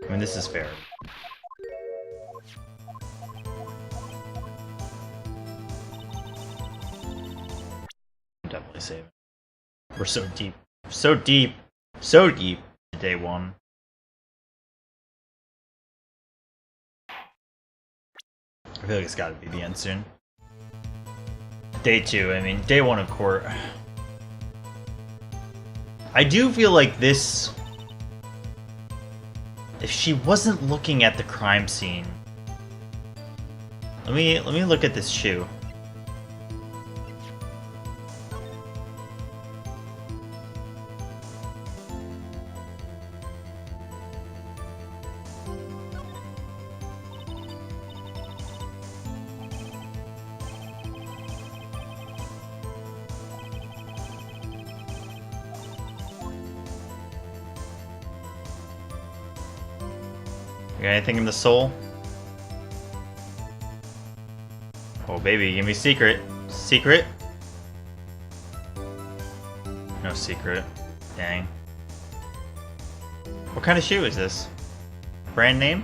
I mean, this is fair. Definitely save it. We're so deep. So deep. So deep. Day one. I feel like it's gotta be the end soon. Day two, I mean, day one of court. I do feel like this... If she wasn't looking at the crime scene... Let me look at this shoe. You got anything in the soul? Oh baby, give me secret. Secret? No secret. Dang. What kind of shoe is this? Brand name?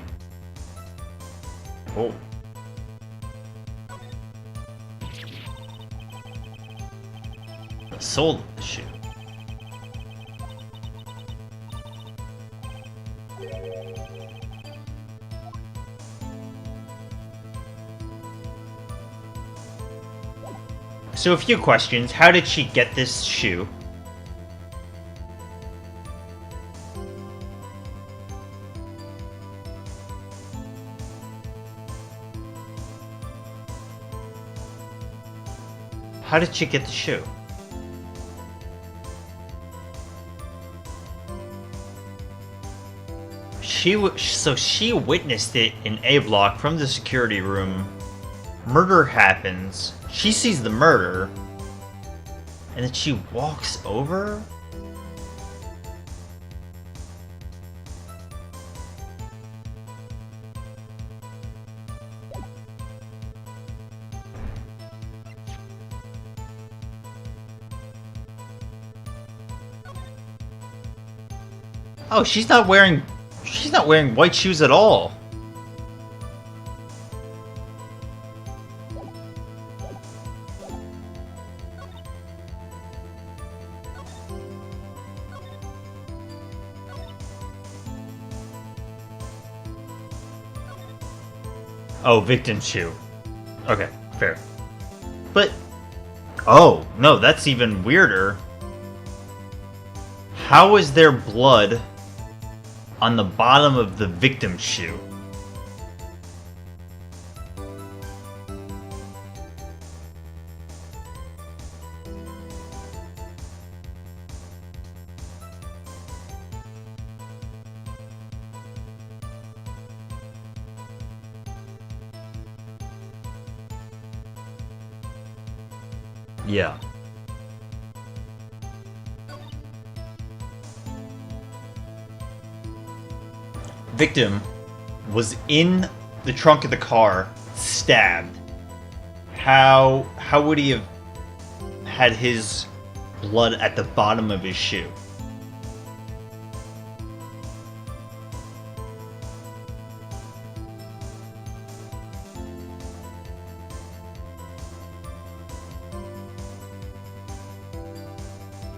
Oh. The sole of the shoe. So a few questions. How did she get this shoe? How did she get the shoe? So she witnessed it in A block from the security room. Murder happens. She sees the murder, and then she walks over? Oh, she's not wearing white shoes at all. Oh, victim shoe. Okay, fair. But... Oh, no, that's even weirder. How is there blood on the bottom of the victim shoe? Yeah. Victim was in the trunk of the car, stabbed. How would he have had his blood at the bottom of his shoe?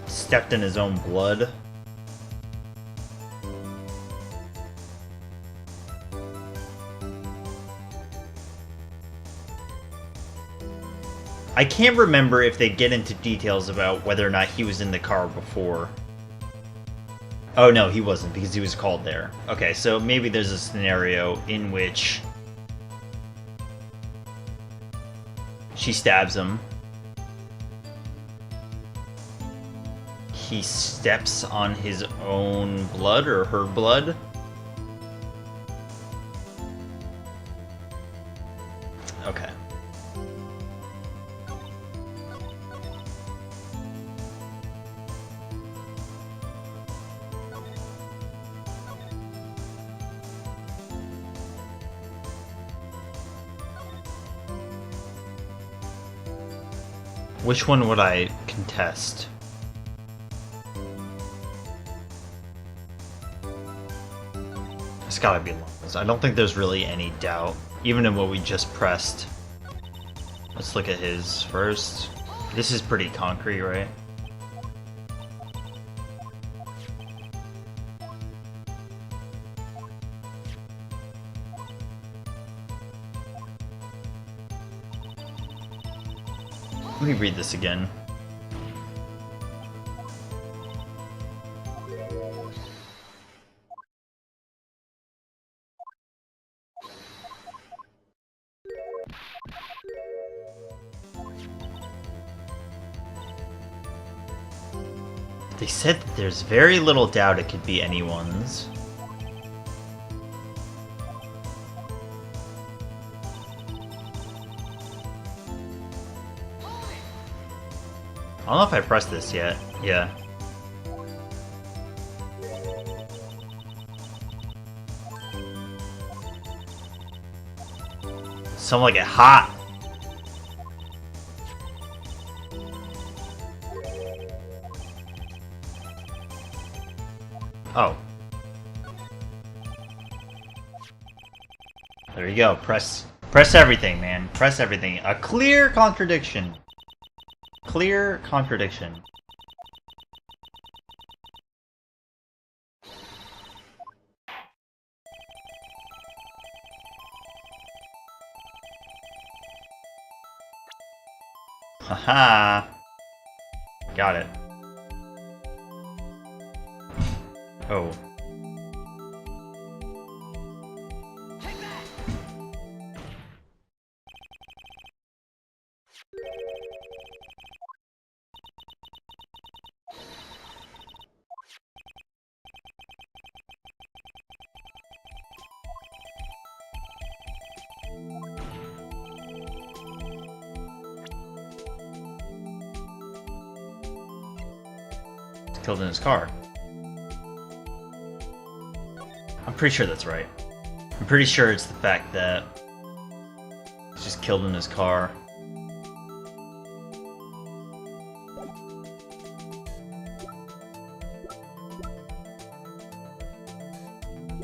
Stepped in his own blood. I can't remember if they get into details about whether or not he was in the car before. Oh no, he wasn't, because he was called there. Okay, so maybe there's a scenario in which she stabs him. He steps on his own blood or her blood. Okay. Which one would I contest? It's gotta be Lawless. I don't think there's really any doubt, even in what we just pressed. Let's look at his first. This is pretty concrete, right? Let me read this again. They said that there's very little doubt it could be anyone's. I don't know if I pressed this yet. Yeah. Someone get hot. Oh. There you go. Press everything, man. Press everything. A clear contradiction. Clear contradiction. Haha. Got it. Oh. Killed in his car. I'm pretty sure that's right. I'm pretty sure it's the fact that he's just killed in his car.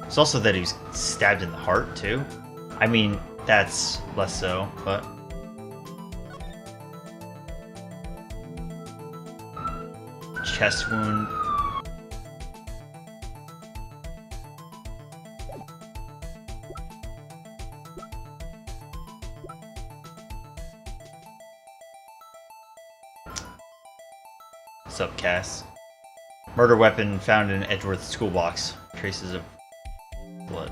It's also that he was stabbed in the heart, too. I mean, that's less so, but... Chest wound. What's up, Cass? Murder weapon found in Edgeworth's school box. Traces of blood.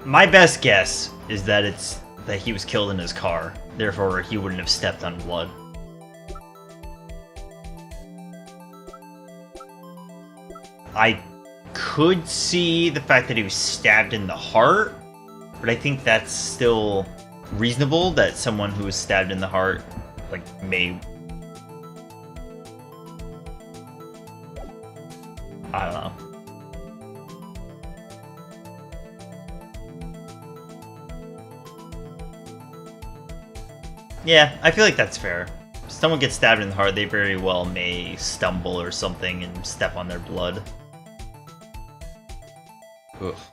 My best guess is that it's that he was killed in his car. Therefore, he wouldn't have stepped on blood. I could see the fact that he was stabbed in the heart, but I think that's still reasonable that someone who was stabbed in the heart, like, may... I don't know. Yeah, I feel like that's fair. If someone gets stabbed in the heart, they very well may stumble or something and step on their blood. Oof.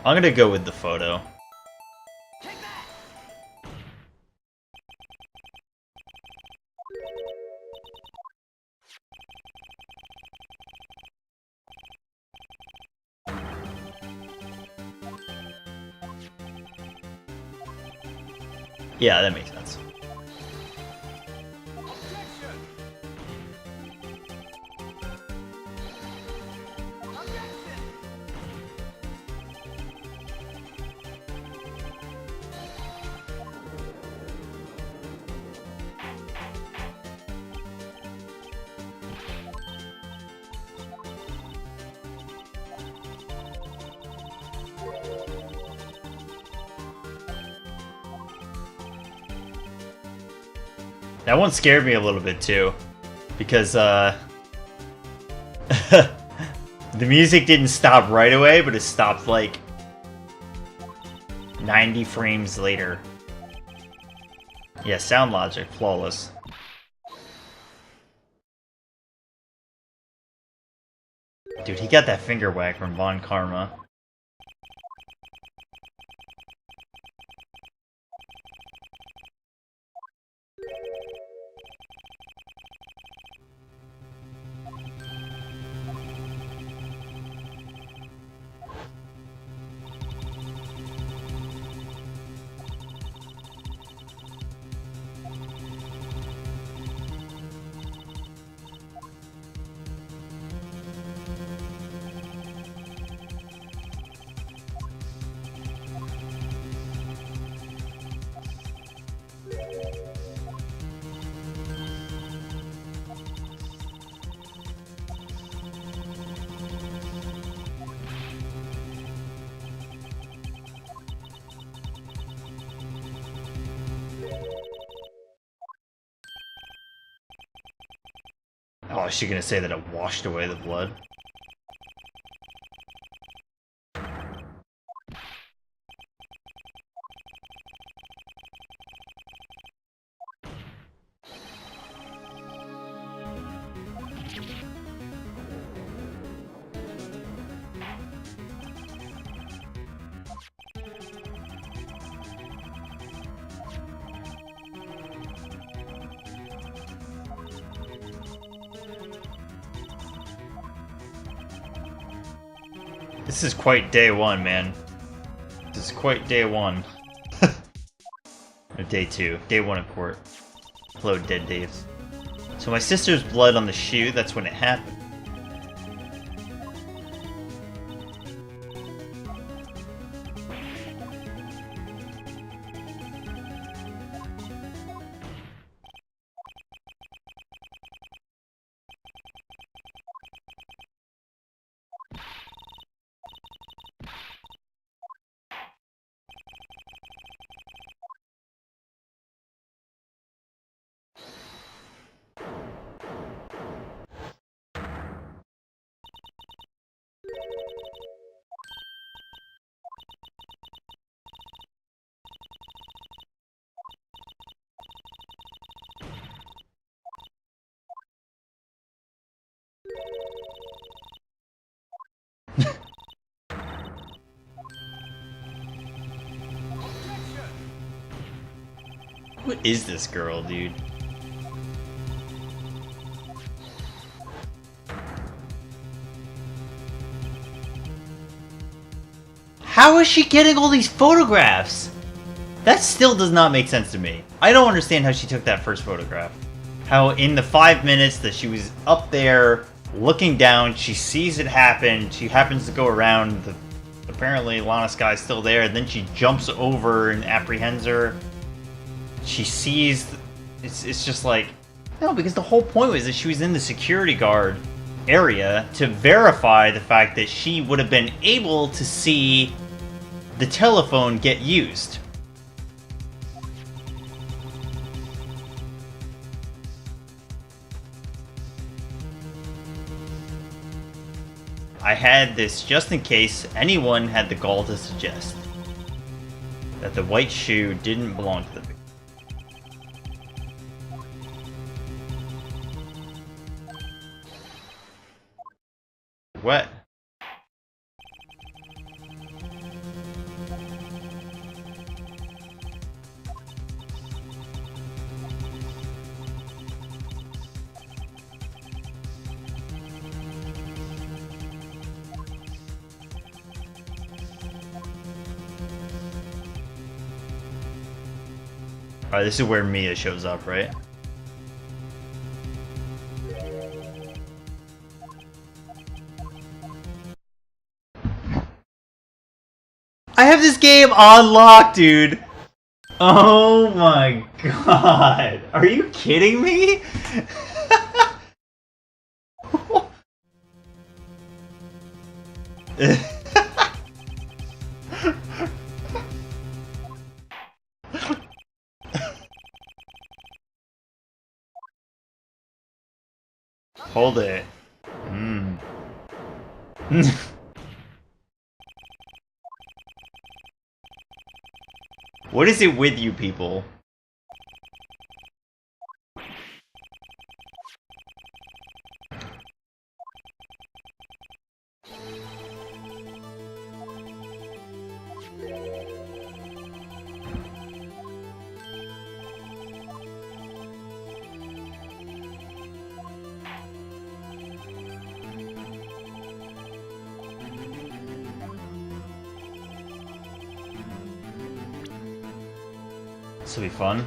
I'm gonna go with the photo. Yeah, that makes sense. That one scared me a little bit too, because the music didn't stop right away, but it stopped like 90 frames later. Yeah, sound logic, flawless. Dude, he got that finger whack from Von Karma. Oh, is she gonna say that it washed away the blood? This is quite day one, man. This is quite day one. Or day two. Day one of court. Hello, Dead Daves. So my sister's blood on the shoe, that's when it happened. Who is this girl, dude? How is she getting all these photographs? That still does not make sense to me. I don't understand how she took that first photograph. How in the 5 minutes that she was up there looking down, she sees it happen, she happens to go around the apparently Lana Sky's still there, and then she jumps over and apprehends her. She sees... It's just like... No, because the whole point was that she was in the security guard area to verify the fact that she would have been able to see the telephone get used. I had this just in case anyone had the gall to suggest that the white shoe didn't belong to the victim. What? Alright, this is where Mia shows up, right? I have this game on lock, dude! Oh my god! Are you kidding me? Hold it. What is it with you people? This will be fun.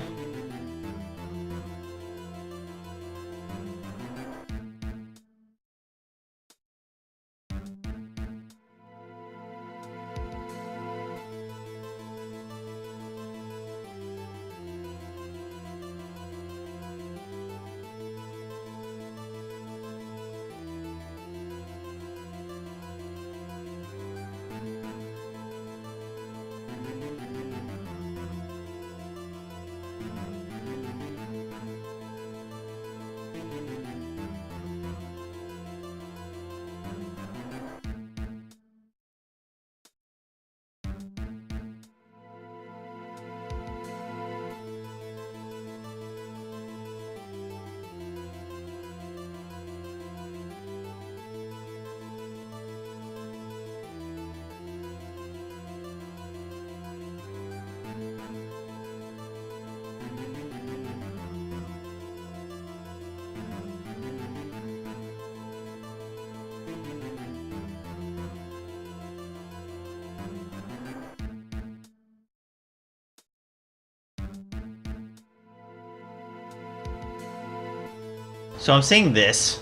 So I'm seeing this.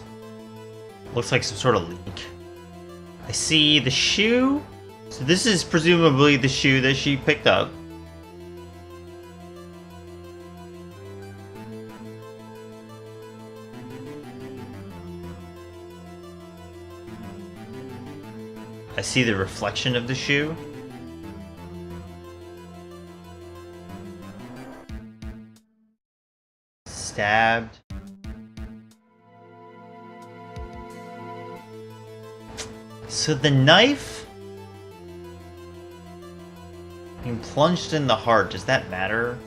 Looks like some sort of leak. I see the shoe. So this is presumably the shoe that she picked up. I see the reflection of the shoe. Stabbed. So the knife being plunged in the heart, does that matter?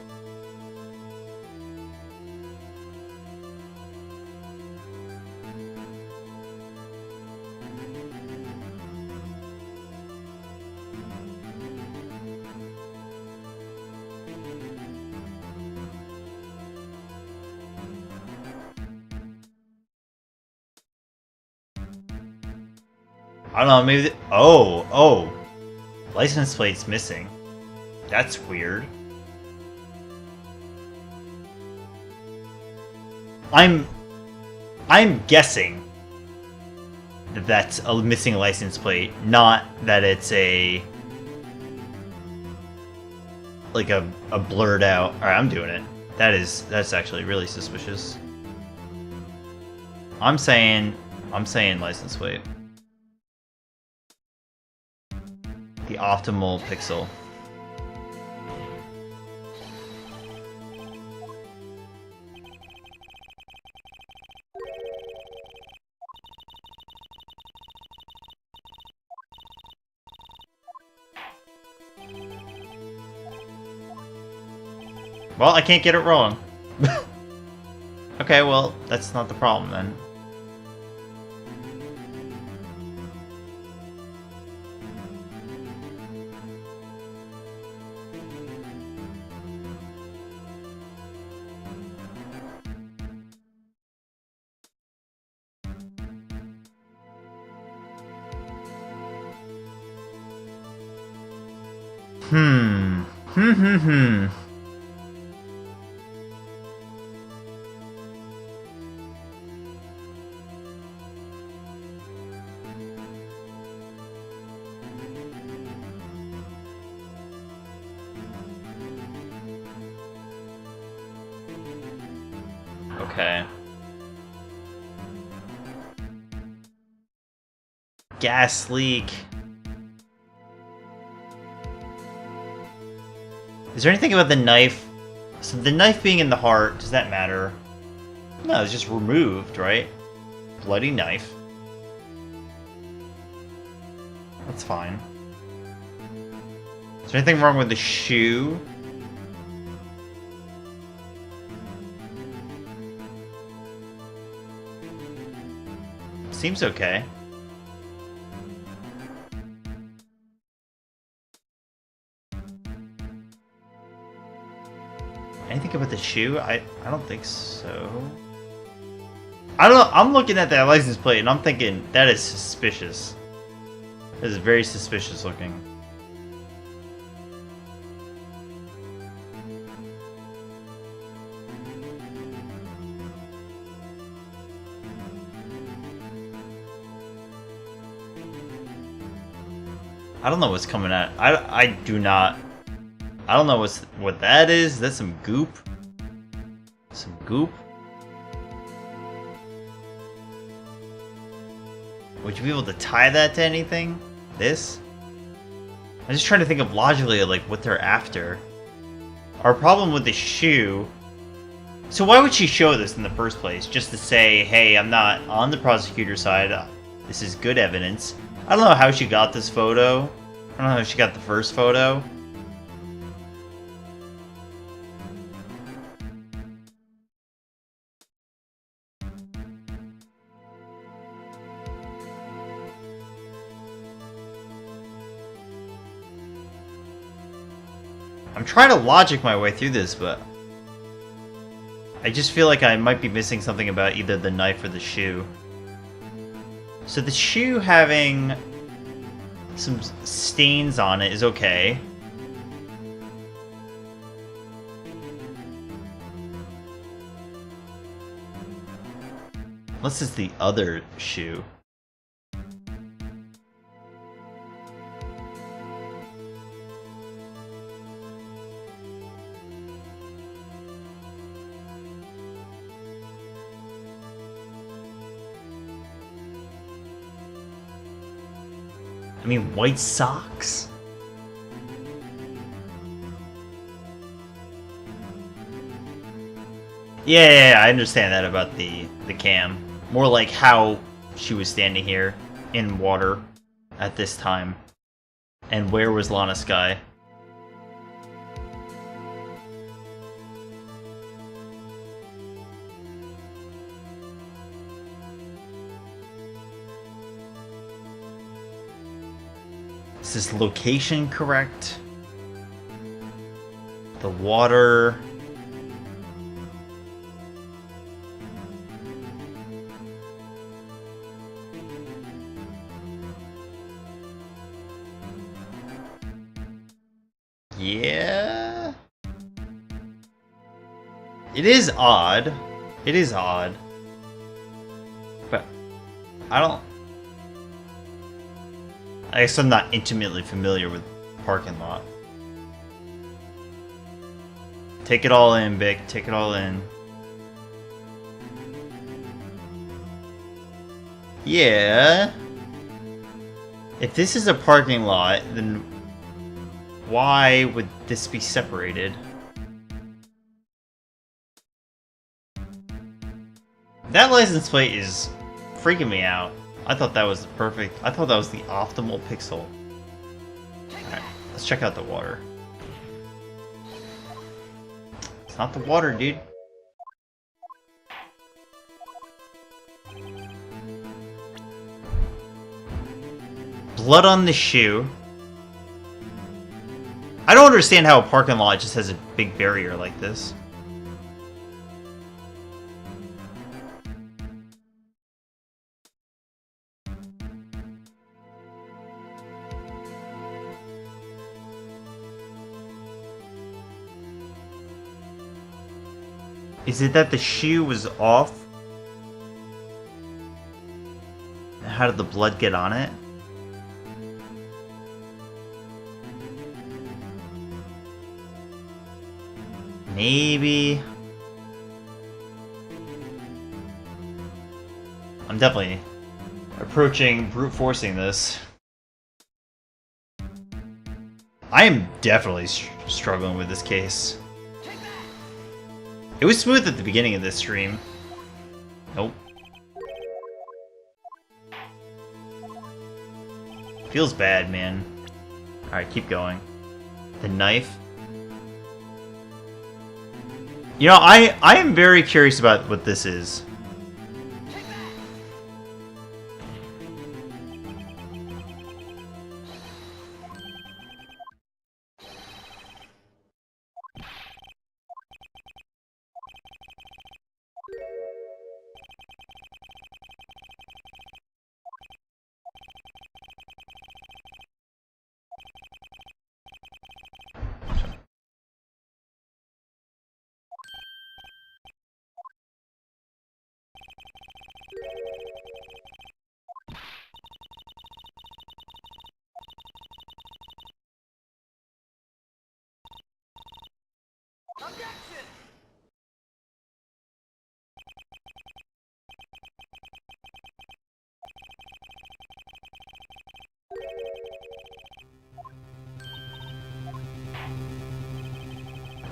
I don't know, maybe... Oh! License plate's missing. That's weird. I'm guessing that that's a missing license plate, not that it's like a blurred out. All right, I'm doing it. That's actually really suspicious. I'm saying license plate. The optimal pixel. Well, I can't get it wrong. Okay, well, that's not the problem then. Hmm. Okay. Gas leak. Is there anything about the knife? So the knife being in the heart, does that matter? No, it's just removed, right? Bloody knife. That's fine. Is there anything wrong with the shoe? Seems okay. Anything about the shoe? I don't think so. I don't know. I'm looking at that license plate and I'm thinking that is suspicious. That is very suspicious looking. I don't know what's coming at. I do not. I don't know what that is. That's some goop. Some goop. Would you be able to tie that to anything? This? I'm just trying to think of logically like what they're after. Our problem with the shoe. So why would she show this in the first place? Just to say, hey, I'm not on the prosecutor's side. This is good evidence. I don't know how she got this photo. I don't know how she got the first photo. I'm trying to logic my way through this, but I just feel like I might be missing something about either the knife or the shoe. So the shoe having some stains on it is okay. Unless it's the other shoe. I mean, white socks? Yeah, I understand that about the cam. More like how she was standing here in water at this time. And where was Lana Skye? Is this location correct? The water. Yeah. It is odd. It is odd. But I don't I guess I'm not intimately familiar with parking lot. Take it all in, Vic. Take it all in. Yeah. If this is a parking lot, then why would this be separated? That license plate is freaking me out. I thought that was the perfect... I thought that was the optimal pixel. Alright, let's check out the water. It's not the water, dude. Blood on the shoe. I don't understand how a parking lot just has a big barrier like this. Is it that the shoe was off? How did the blood get on it? Maybe. I'm definitely approaching brute forcing this. I am definitely struggling with this case. It was smooth at the beginning of this stream. Nope. Feels bad, man. Alright, keep going. The knife. You know, I am very curious about what this is.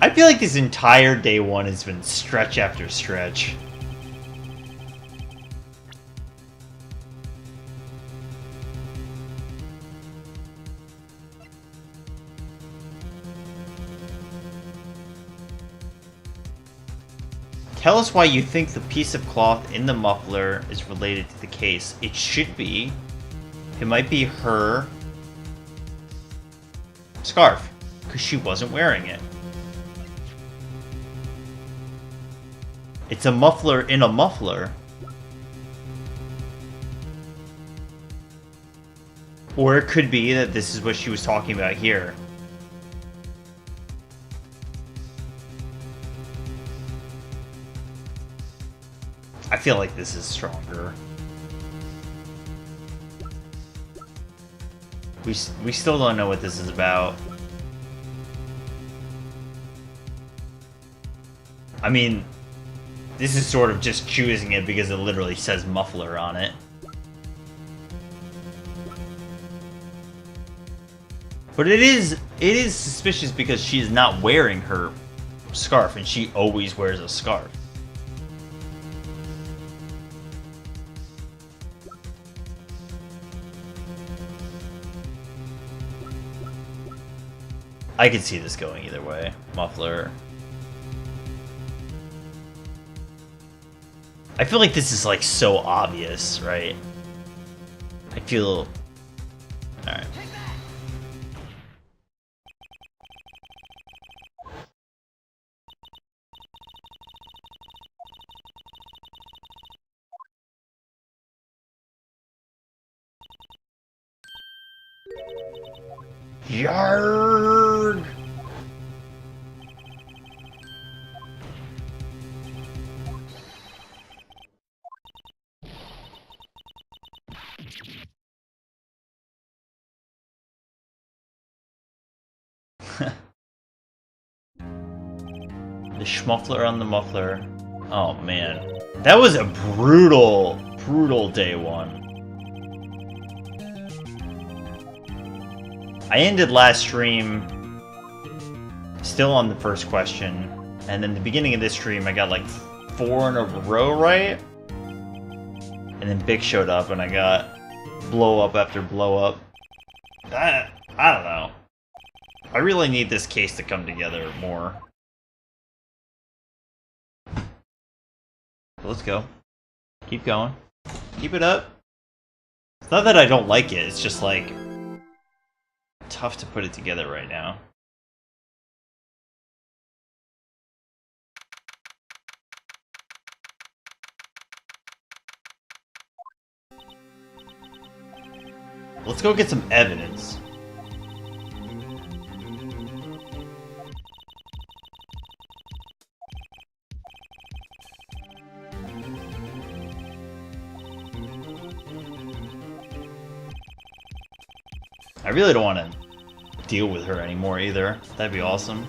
I feel like this entire day one has been stretch after stretch. Tell us why you think the piece of cloth in the muffler is related to the case. It should be. It might be her scarf, because she wasn't wearing it. It's a muffler in a muffler. Or it could be that this is what she was talking about here. I feel like this is stronger. We still don't know what this is about. I mean, this is sort of just choosing it because it literally says muffler on it. But it is suspicious because she's not wearing her scarf, and she always wears a scarf. I could see this going either way. Muffler. I feel like this is like so obvious, right? I feel... Alright. Yarg! The schmuffler on the muffler. Oh man. That was a brutal, brutal day one. I ended last stream still on the first question, and then the beginning of this stream I got like 4 in a row right, and then Big showed up and I got blow up after blow up. That, I don't know. I really need this case to come together more. Let's go. Keep going. Keep it up. It's not that I don't like it, it's just like tough to put it together right now. Let's go get some evidence. I really don't want to deal with her anymore either. That'd be awesome.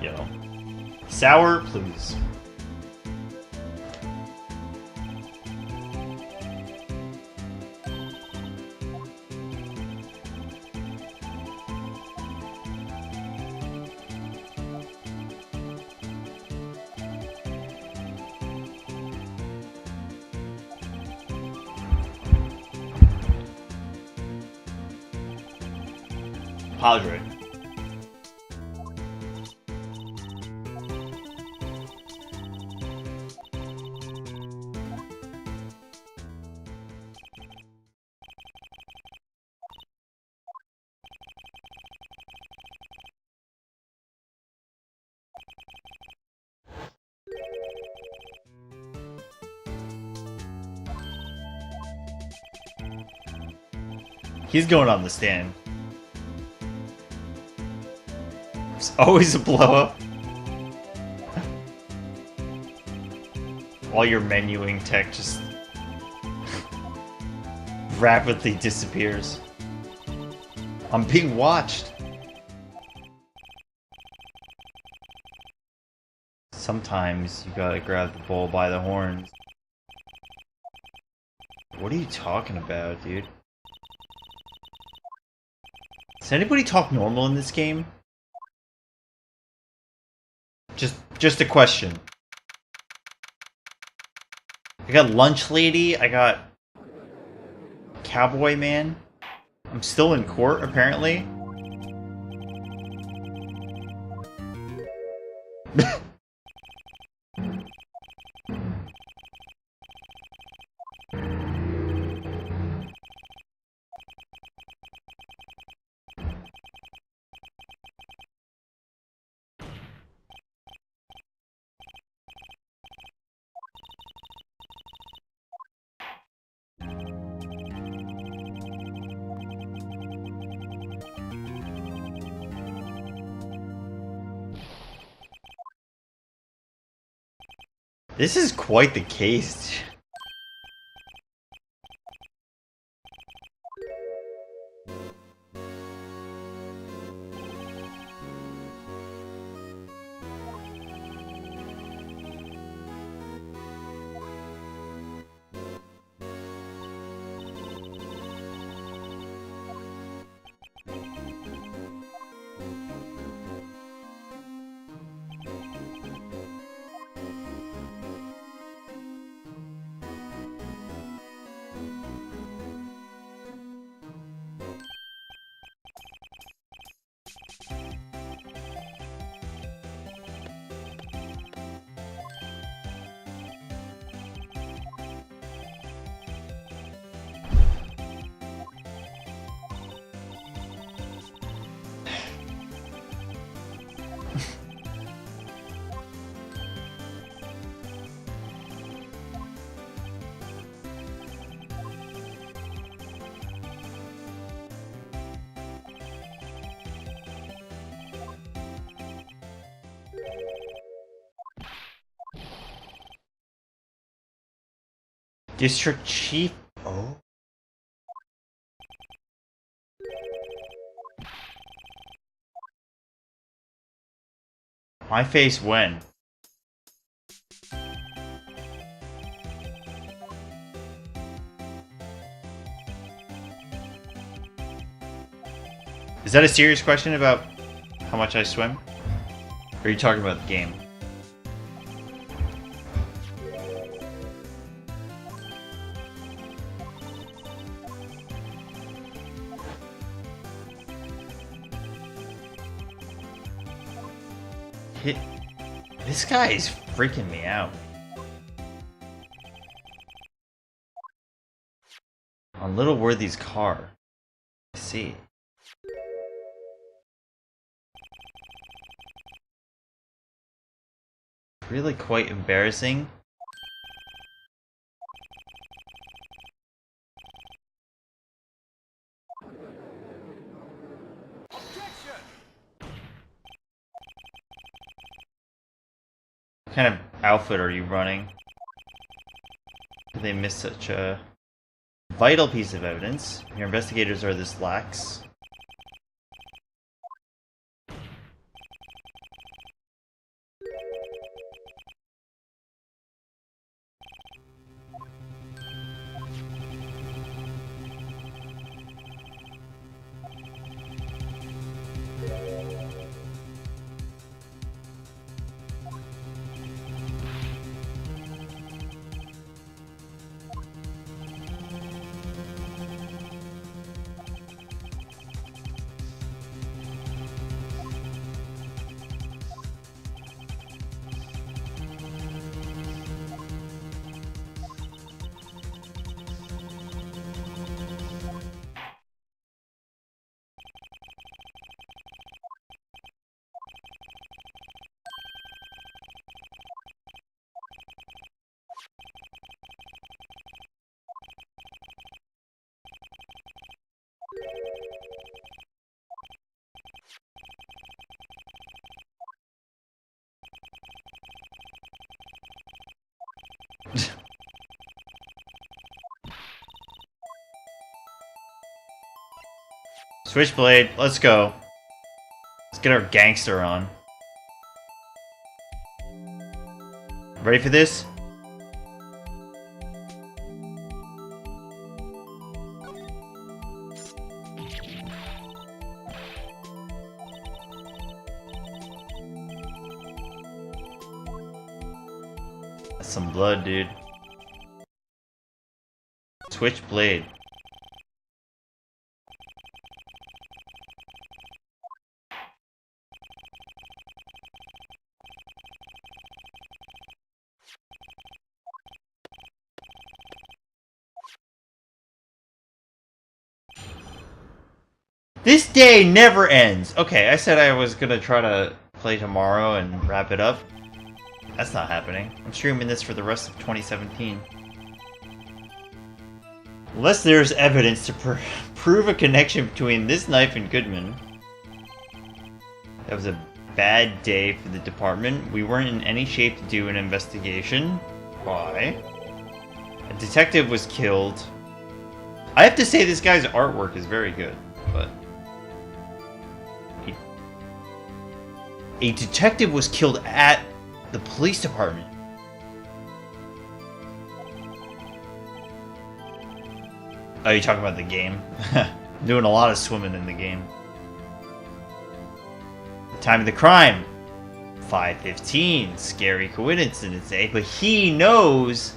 Yo. Sour, please. Padre. He's going on the stand. It's always a blow up. While your menuing tech just rapidly disappears. I'm being watched. Sometimes you gotta grab the bull by the horns. What are you talking about, dude? Does anybody talk normal in this game? Just a question. I got Lunch Lady, I got Cowboy Man. I'm still in court, apparently. This is quite the case. District Chief. Oh. My face when? Is that a serious question about how much I swim? Or are you talking about the game? This guy is freaking me out. On Little Worthy's car. I see. Really quite embarrassing. What kind of outfit are you running? Did they miss such a vital piece of evidence? Your investigators are this lax. Switchblade, let's go. Let's get our gangster on. Ready for this? That's some blood, dude. Switchblade. This day never ends! Okay, I said I was gonna try to play tomorrow and wrap it up. That's not happening. I'm streaming this for the rest of 2017. Unless there's evidence to prove a connection between this knife and Goodman. That was a bad day for the department. We weren't in any shape to do an investigation. Why? A detective was killed. I have to say this guy's artwork is very good, but... A detective was killed at the police department. Oh, you're talking about the game? Doing a lot of swimming in the game. The time of the crime. 5:15. Scary coincidence, eh? But he knows...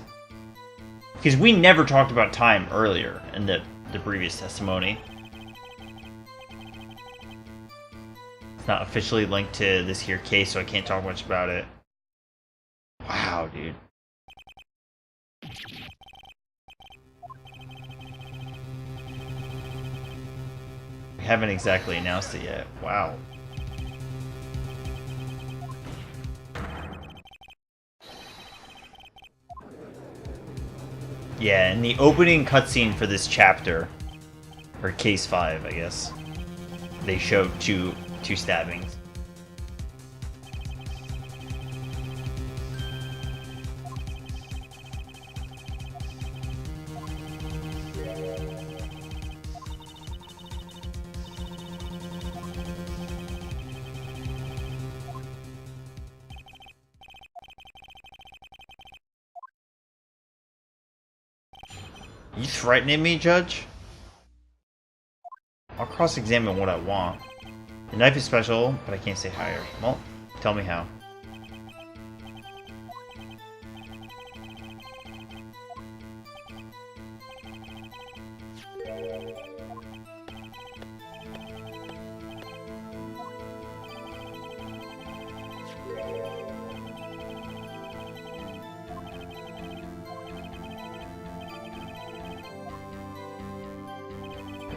Because we never talked about time earlier in the previous testimony. It's not officially linked to this here case, so I can't talk much about it. Wow, dude. We haven't exactly announced it yet. Wow. Yeah, in the opening cutscene for this chapter, or case 5, I guess, they showed two stabbings. You threatening me, Judge? I'll cross-examine what I want. The knife is special, but I can't say higher. Well, tell me how.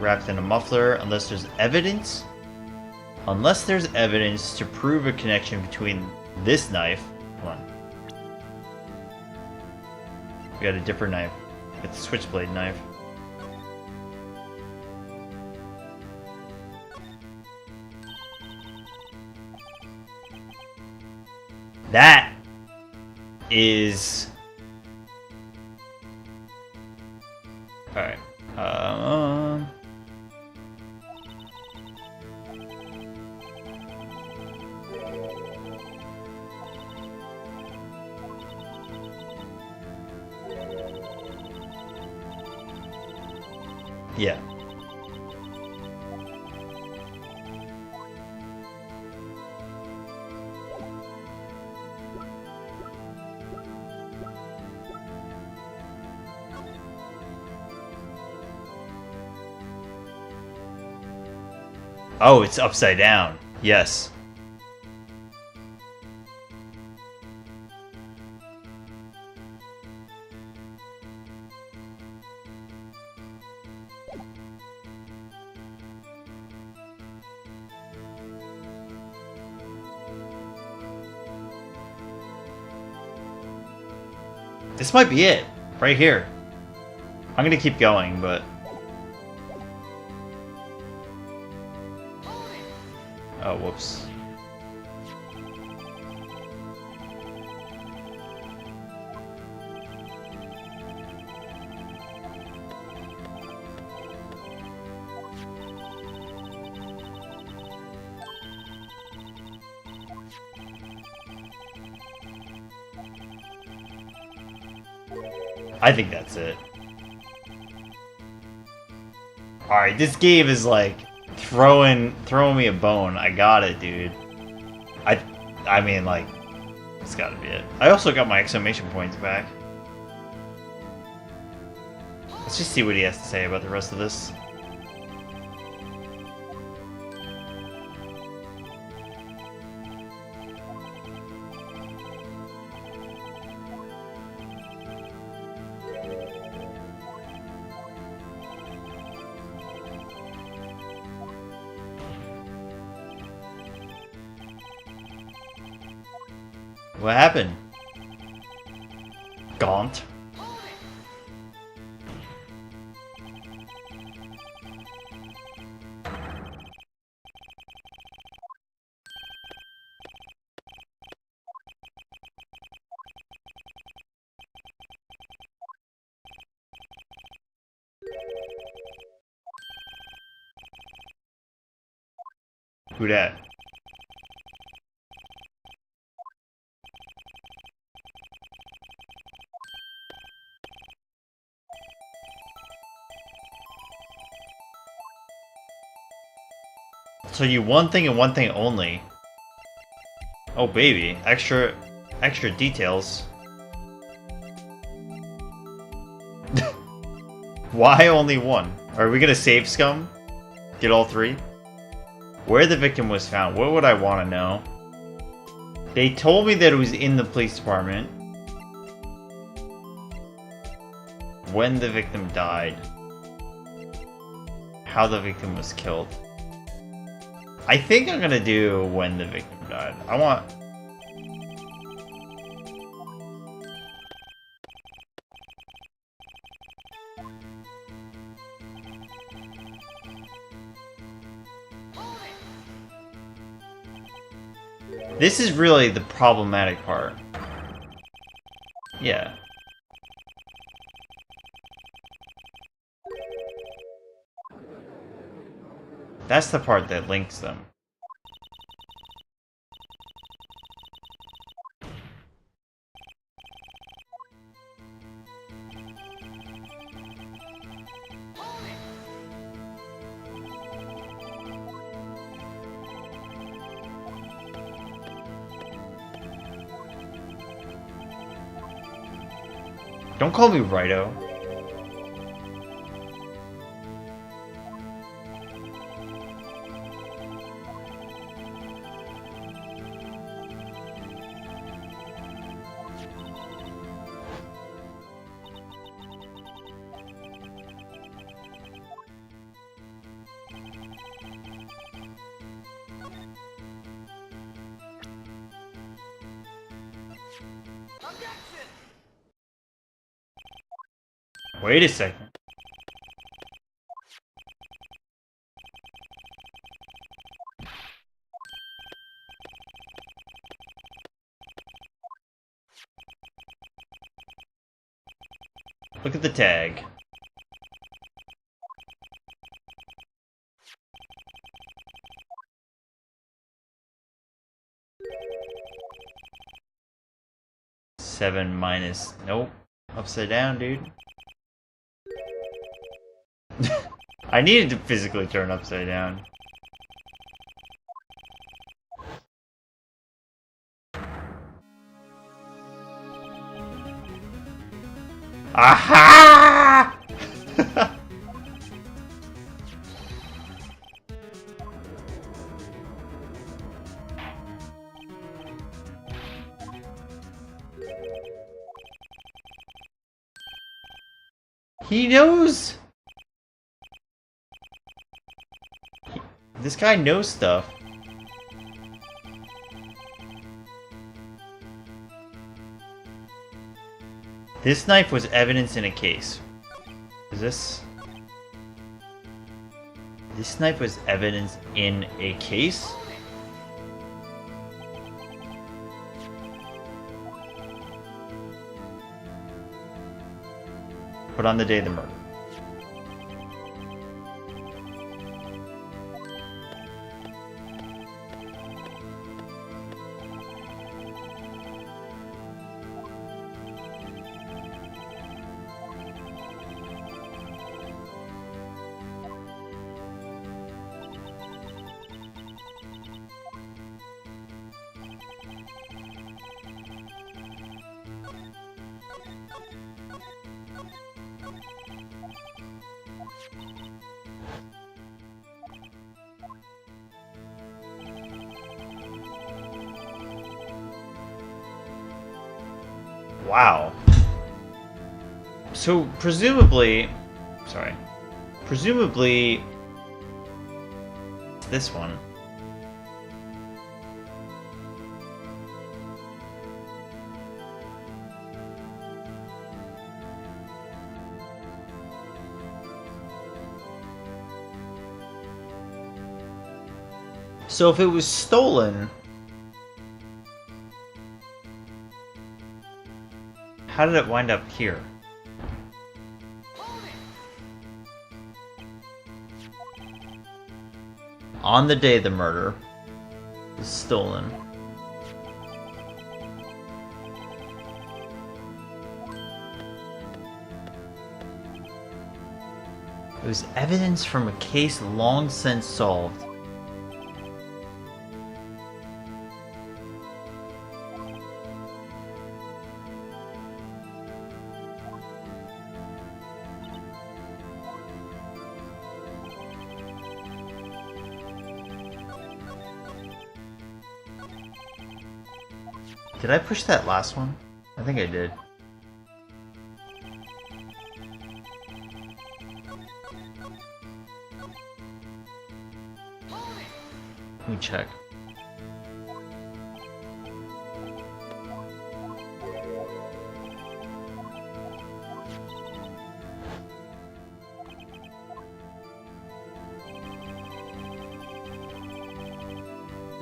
Wrapped in a muffler, unless there's evidence? Unless there's evidence to prove a connection between this knife... Hold on. We got a different knife. It's a switchblade knife. That is... Alright. Yeah. Oh, it's upside down. Yes. This might be it. Right here. I'm gonna keep going, but... Oh, whoops. I think that's it. Alright, this game is like throwing me a bone. I got it, dude. I mean, like, it's gotta be it. I also got my exclamation points back. Let's just see what he has to say about the rest of this. What happened? Gaunt. Who dat? So you one thing and one thing only. Oh baby, extra details. Why only one? Are we gonna save scum? Get all three? Where the victim was found, what would I want to know? They told me that it was in the police department. When the victim died. How the victim was killed. I think I'm gonna do when the victim died. I want... This is really the problematic part. Yeah. That's the part that links them. Don't call me Righto. Wait a second. Look at the tag. Seven minus... Nope. Upside down, dude. I needed to physically turn upside down. Aha! He knows! This guy knows stuff. This knife was evidence in a case. Is this... This knife was evidence in a case? But on the day of the murder. Wow. So, presumably... Sorry. Presumably... It's this one. So if it was stolen... How did it wind up here? On the day the murder was stolen. It was evidence from a case long since solved. Did I push that last one? I think I did. Let me check.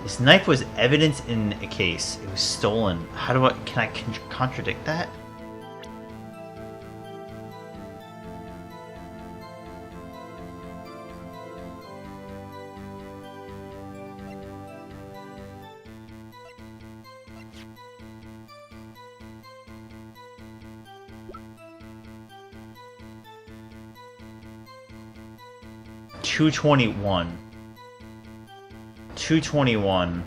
This knife was evidence in a case. It was stolen. How do I... Can I contradict that? $221. 221.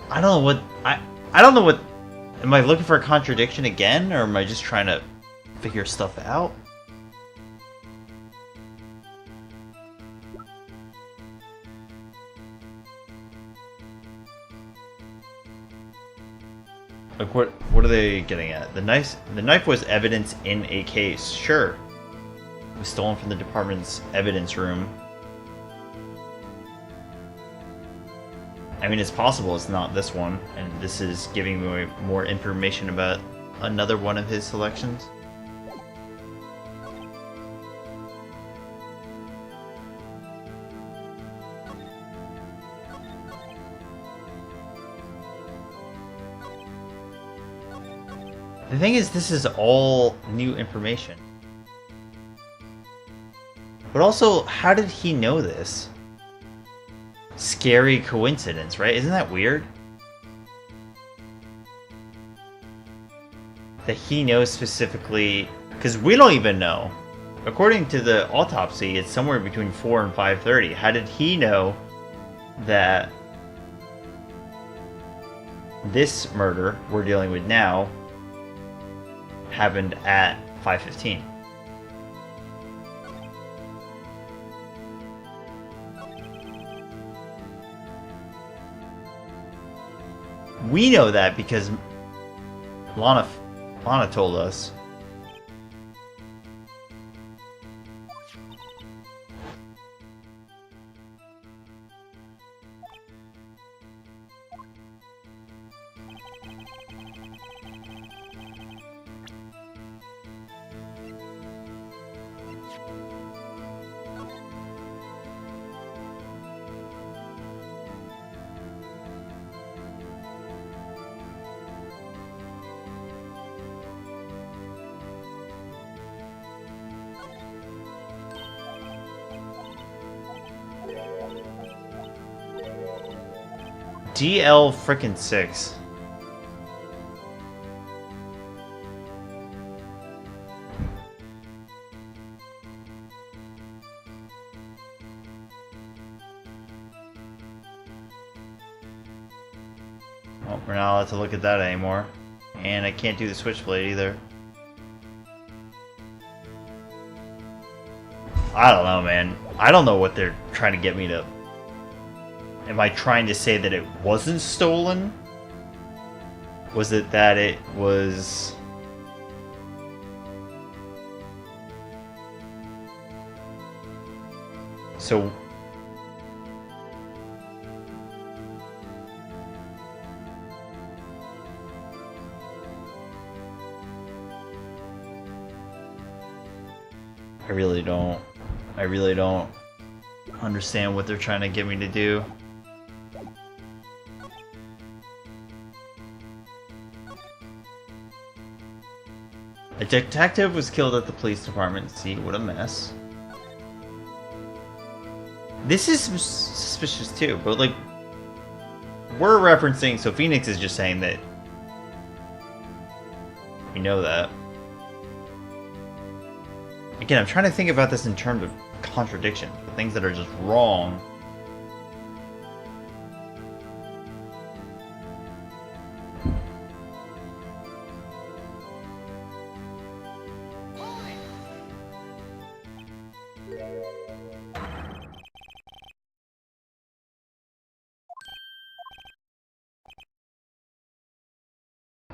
I don't know what I don't know what. Am I looking for a contradiction again, or am I just trying to figure stuff out? Like what are they getting at? The knife was evidence in a case. Sure. It was stolen from the department's evidence room. I mean, it's possible it's not this one, and this is giving me more information about another one of his selections. The thing is, this is all new information. But also, how did he know this? Scary coincidence, right? Isn't that weird? That he knows specifically, because we don't even know. According to the autopsy, it's somewhere between 4 and 5:30. How did he know that this murder we're dealing with now happened at 5:15? We know that because Lana told us. DL frickin' 6. Well, we're not allowed to look at that anymore. And I can't do the switchblade either. I don't know, man. I don't know what they're trying to get me to... Am I trying to say that it wasn't stolen? Was it that it was... So... I really don't understand what they're trying to get me to do. A detective was killed at the police department. See, what a mess. This is suspicious too, but like, we're referencing, so Phoenix is just saying that we know that. Again, I'm trying to think about this in terms of contradiction, the things that are just wrong.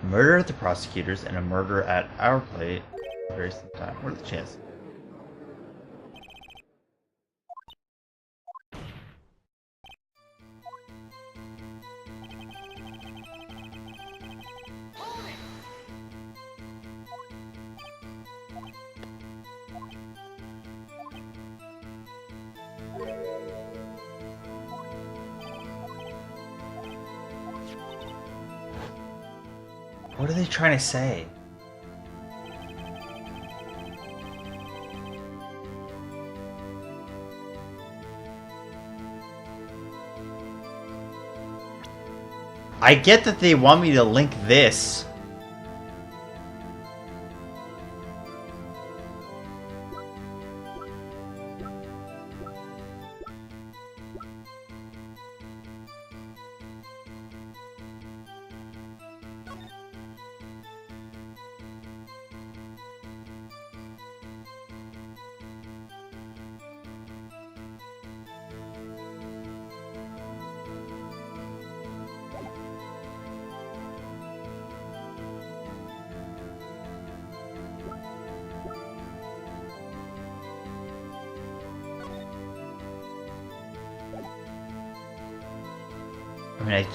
Murder at the prosecutors and a murder at our plate at the very same time. What are the chances? What are they trying to say? I get that they want me to link this. I mean,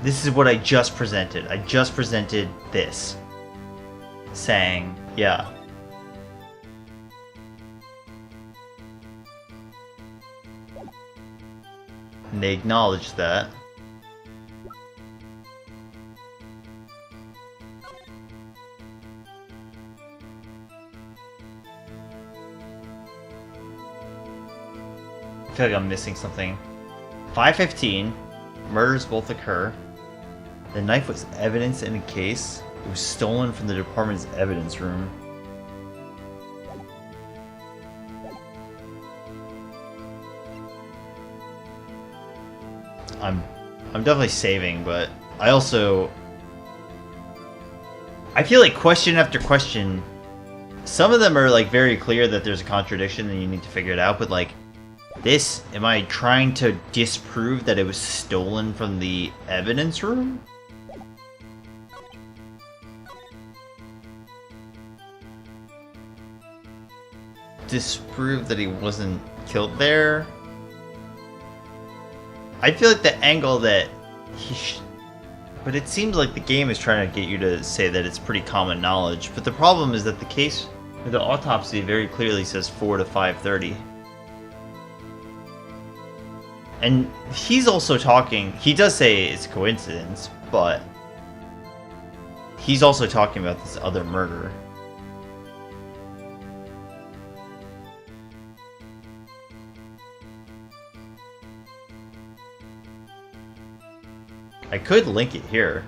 this is what I just presented. I just presented this. Saying, yeah. And they acknowledged that. I feel like I'm missing something. 5:15, murders both occur. The knife was evidence in a case. It was stolen from the department's evidence room. I'm definitely saving, but I also... I feel like question after question, some of them are like very clear that there's a contradiction and you need to figure it out, but like this, am I trying to disprove that it was stolen from the evidence room? Disprove that he wasn't killed there? I feel like the angle that but it seems like the game is trying to get you to say that it's pretty common knowledge, but the problem is that the case with the autopsy very clearly says 4 to 5:30. And he's also talking, he does say it's a coincidence, but he's also talking about this other murder. I could link it here.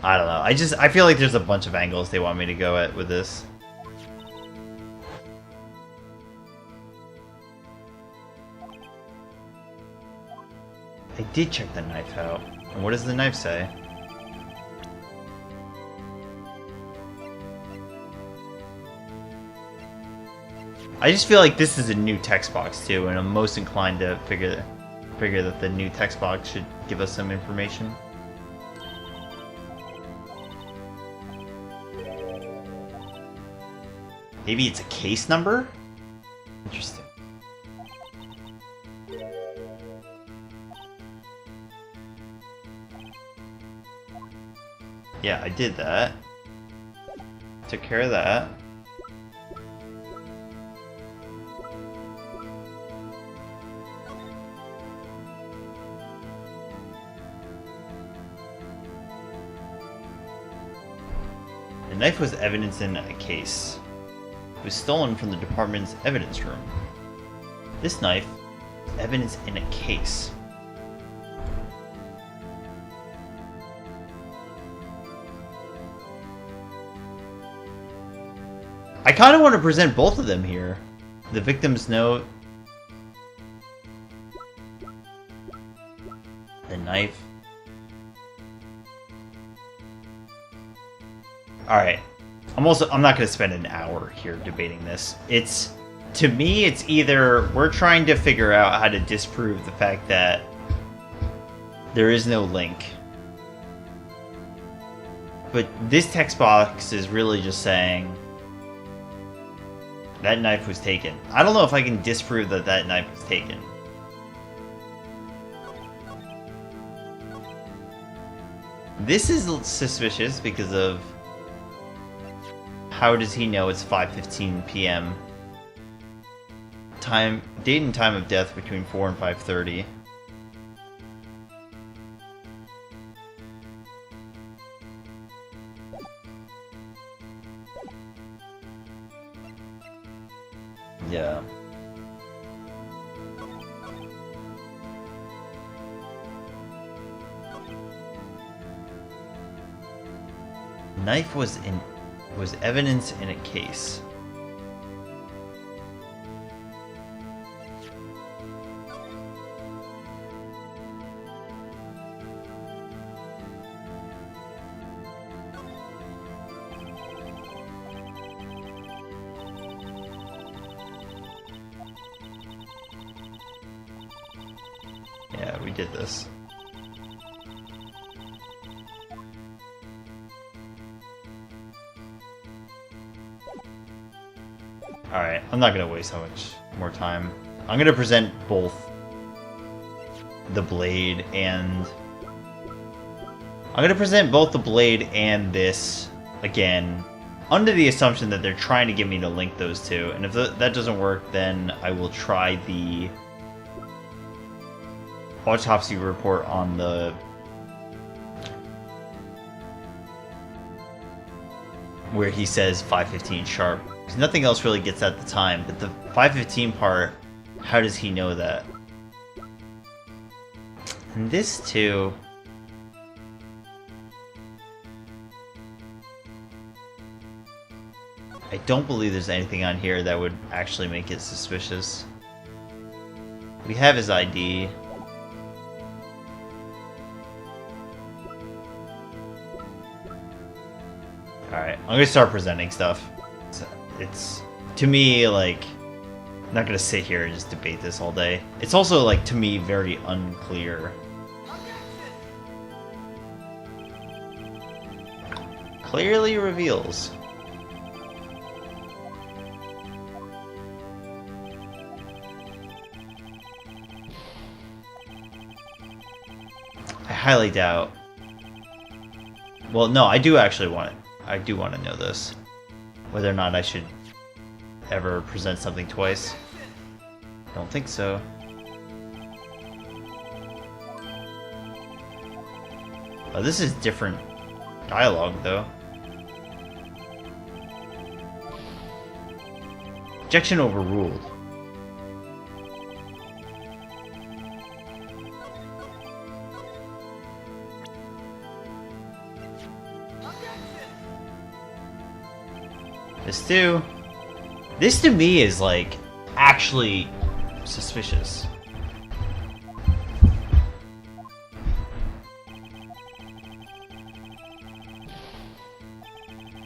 I don't know. I feel like there's a bunch of angles they want me to go at with this. I did check the knife out. And what does the knife say? I just feel like this is a new text box too, and I'm most inclined to figure that the new text box should give us some information. Maybe it's a case number? Interesting. Yeah, I did that. Took care of that. The knife was evidence in a case. It was stolen from the department's evidence room. This knife is evidence in a case. I kind of want to present both of them here. The victim's note. The knife. Alright. I'm not going to spend an hour here debating this. To me, it's either we're trying to figure out how to disprove the fact that there is no link. But this text box is really just saying that knife was taken. I don't know if I can disprove that that knife was taken. This is suspicious because of how does he know it's 5:15 p.m. Date and time of death between 4 and 5:30. Yeah. Knife was evidence in a case. Yeah, we did this. Alright, I'm not gonna waste so much more time. I'm gonna present both the blade and... I'm gonna present both the blade and this, again, under the assumption that they're trying to get me to link those two. And if that doesn't work, then I will try the autopsy report on the... where he says 5:15 sharp. Because nothing else really gets at the time, but the 5:15 part, how does he know that? And this too... I don't believe there's anything on here that would actually make it suspicious. We have his ID. Alright, I'm gonna start presenting stuff. It's to me, like, I'm not gonna sit here and just debate this all day. It's also, like, to me, very unclear. Clearly reveals. I highly doubt. Well, no, I do actually want it. I do want to know this. Whether or not I should ever present something twice. Don't think so. Oh, this is different dialogue, though. Objection overruled. This to me is like actually suspicious.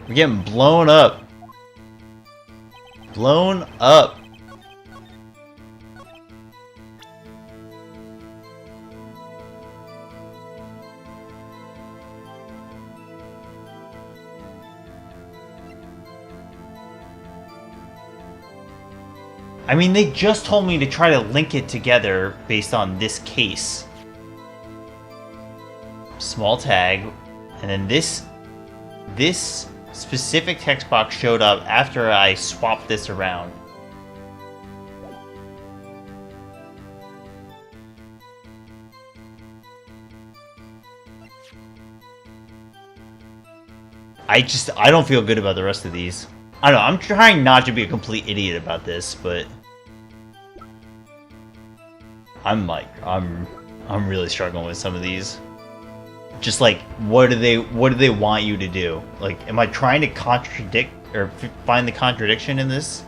We're getting blown up. Blown up. I mean, they just told me to try to link it together based on this case. Small tag, and then this specific text box showed up after I swapped this around. I don't feel good about the rest of these. I don't know, I'm trying not to be a complete idiot about this, but I'm really struggling with some of these. Just like, what do they want you to do? Like, am I trying to contradict or find the contradiction in this?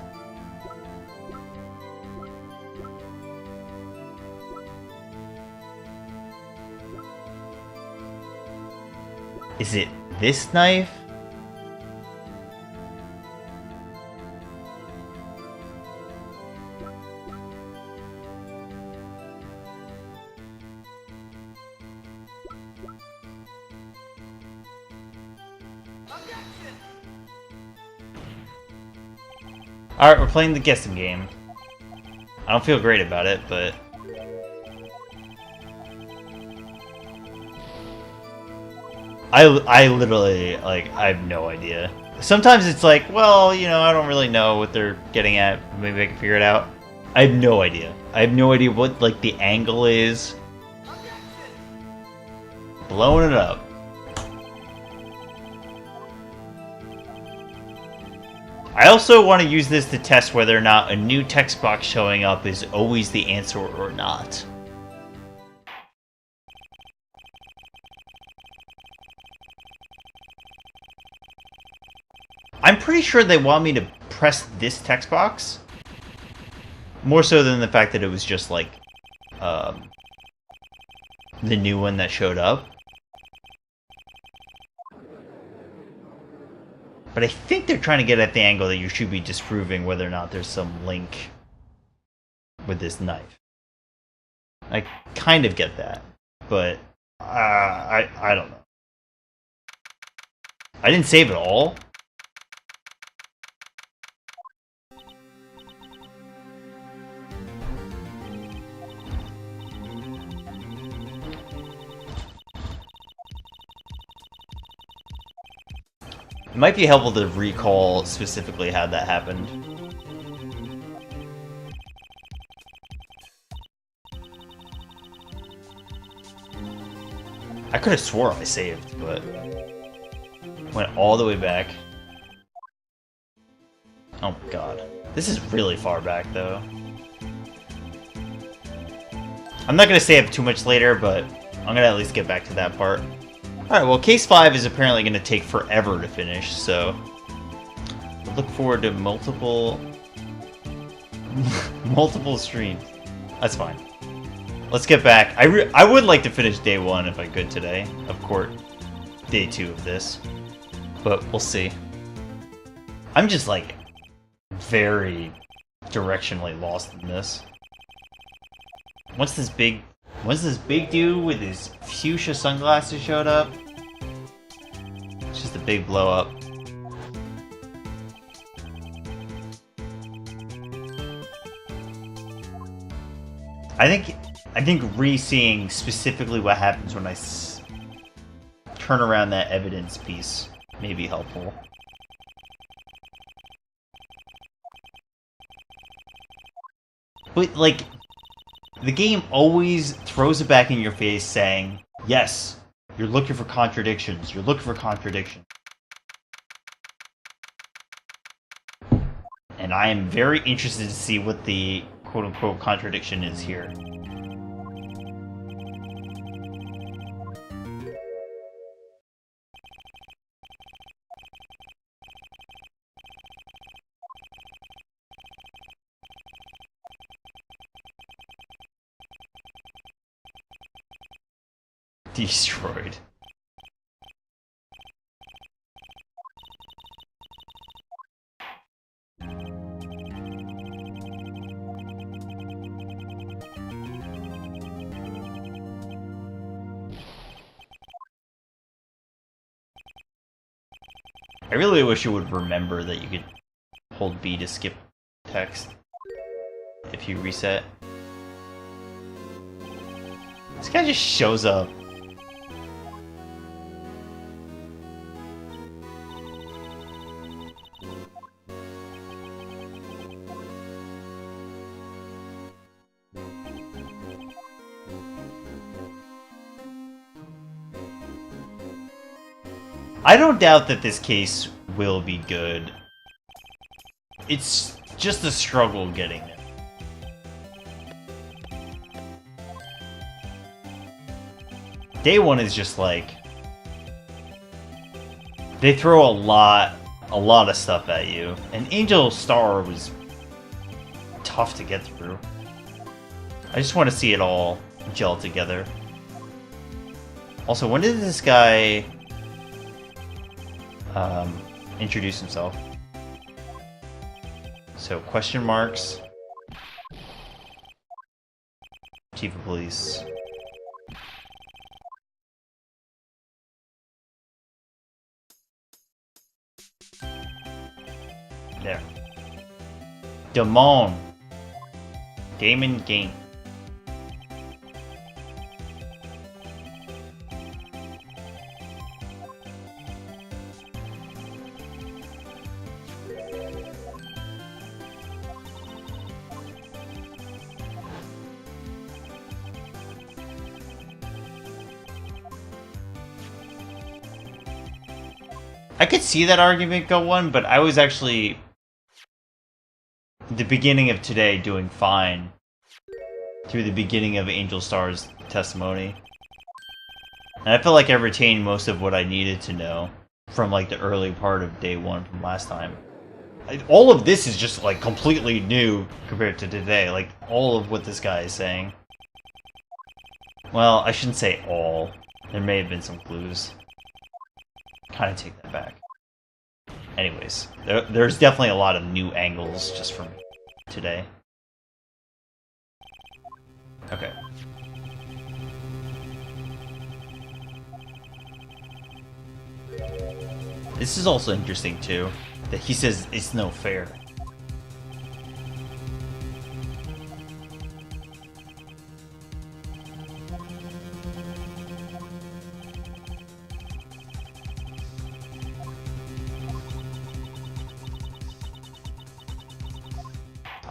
Is it this knife? Alright, we're playing the guessing game. I don't feel great about it, but... I literally, like, I have no idea. Sometimes it's like, well, you know, I don't really know what they're getting at. Maybe I can figure it out. I have no idea. I have no idea what, like, the angle is. Blowing it up. I also want to use this to test whether or not a new text box showing up is always the answer or not. I'm pretty sure they want me to press this text box. More so than the fact that it was just like the new one that showed up. But I think they're trying to get at the angle that you should be disproving whether or not there's some link with this knife. I kind of get that, but I don't know. I didn't save it all. It might be helpful to recall specifically how that happened. I could have swore I saved, but went all the way back. Oh god. This is really far back, though. I'm not going to save too much later, but I'm going to at least get back to that part. Alright, well, Case 5 is apparently going to take forever to finish, so look forward to multiple streams. That's fine. Let's get back. I would like to finish day 1 if I could today, of course. Day 2 of this. But we'll see. I'm just, like, very directionally lost in this. Once this big dude with his fuchsia sunglasses showed up, it's just a big blow up. I think re-seeing specifically what happens when I turn around that evidence piece may be helpful. But, like, the game always throws it back in your face saying, yes, you're looking for contradictions, you're looking for contradictions. And I am very interested to see what the quote-unquote contradiction is here. Destroyed. I really wish you would remember that you could hold B to skip text if you reset. This guy just shows up. I don't doubt that this case will be good. It's just a struggle getting it. Day 1 is just like... they throw a lot of stuff at you. And Angel Star was tough to get through. I just want to see it all gel together. Also, when did this guy... introduce himself? So, question marks. Chief of Police. There. Damon. Damon Game. I could see that argument go on, but I was actually, the beginning of today, doing fine through the beginning of Angel Star's testimony. And I feel like I retained most of what I needed to know from, like, the early part of day 1 from last time. All of this is just, like, completely new compared to today. Like, all of what this guy is saying. Well, I shouldn't say all. There may have been some clues. Kind of take that back. Anyways, there's definitely a lot of new angles just from today. Okay. This is also interesting too, that he says it's no fair.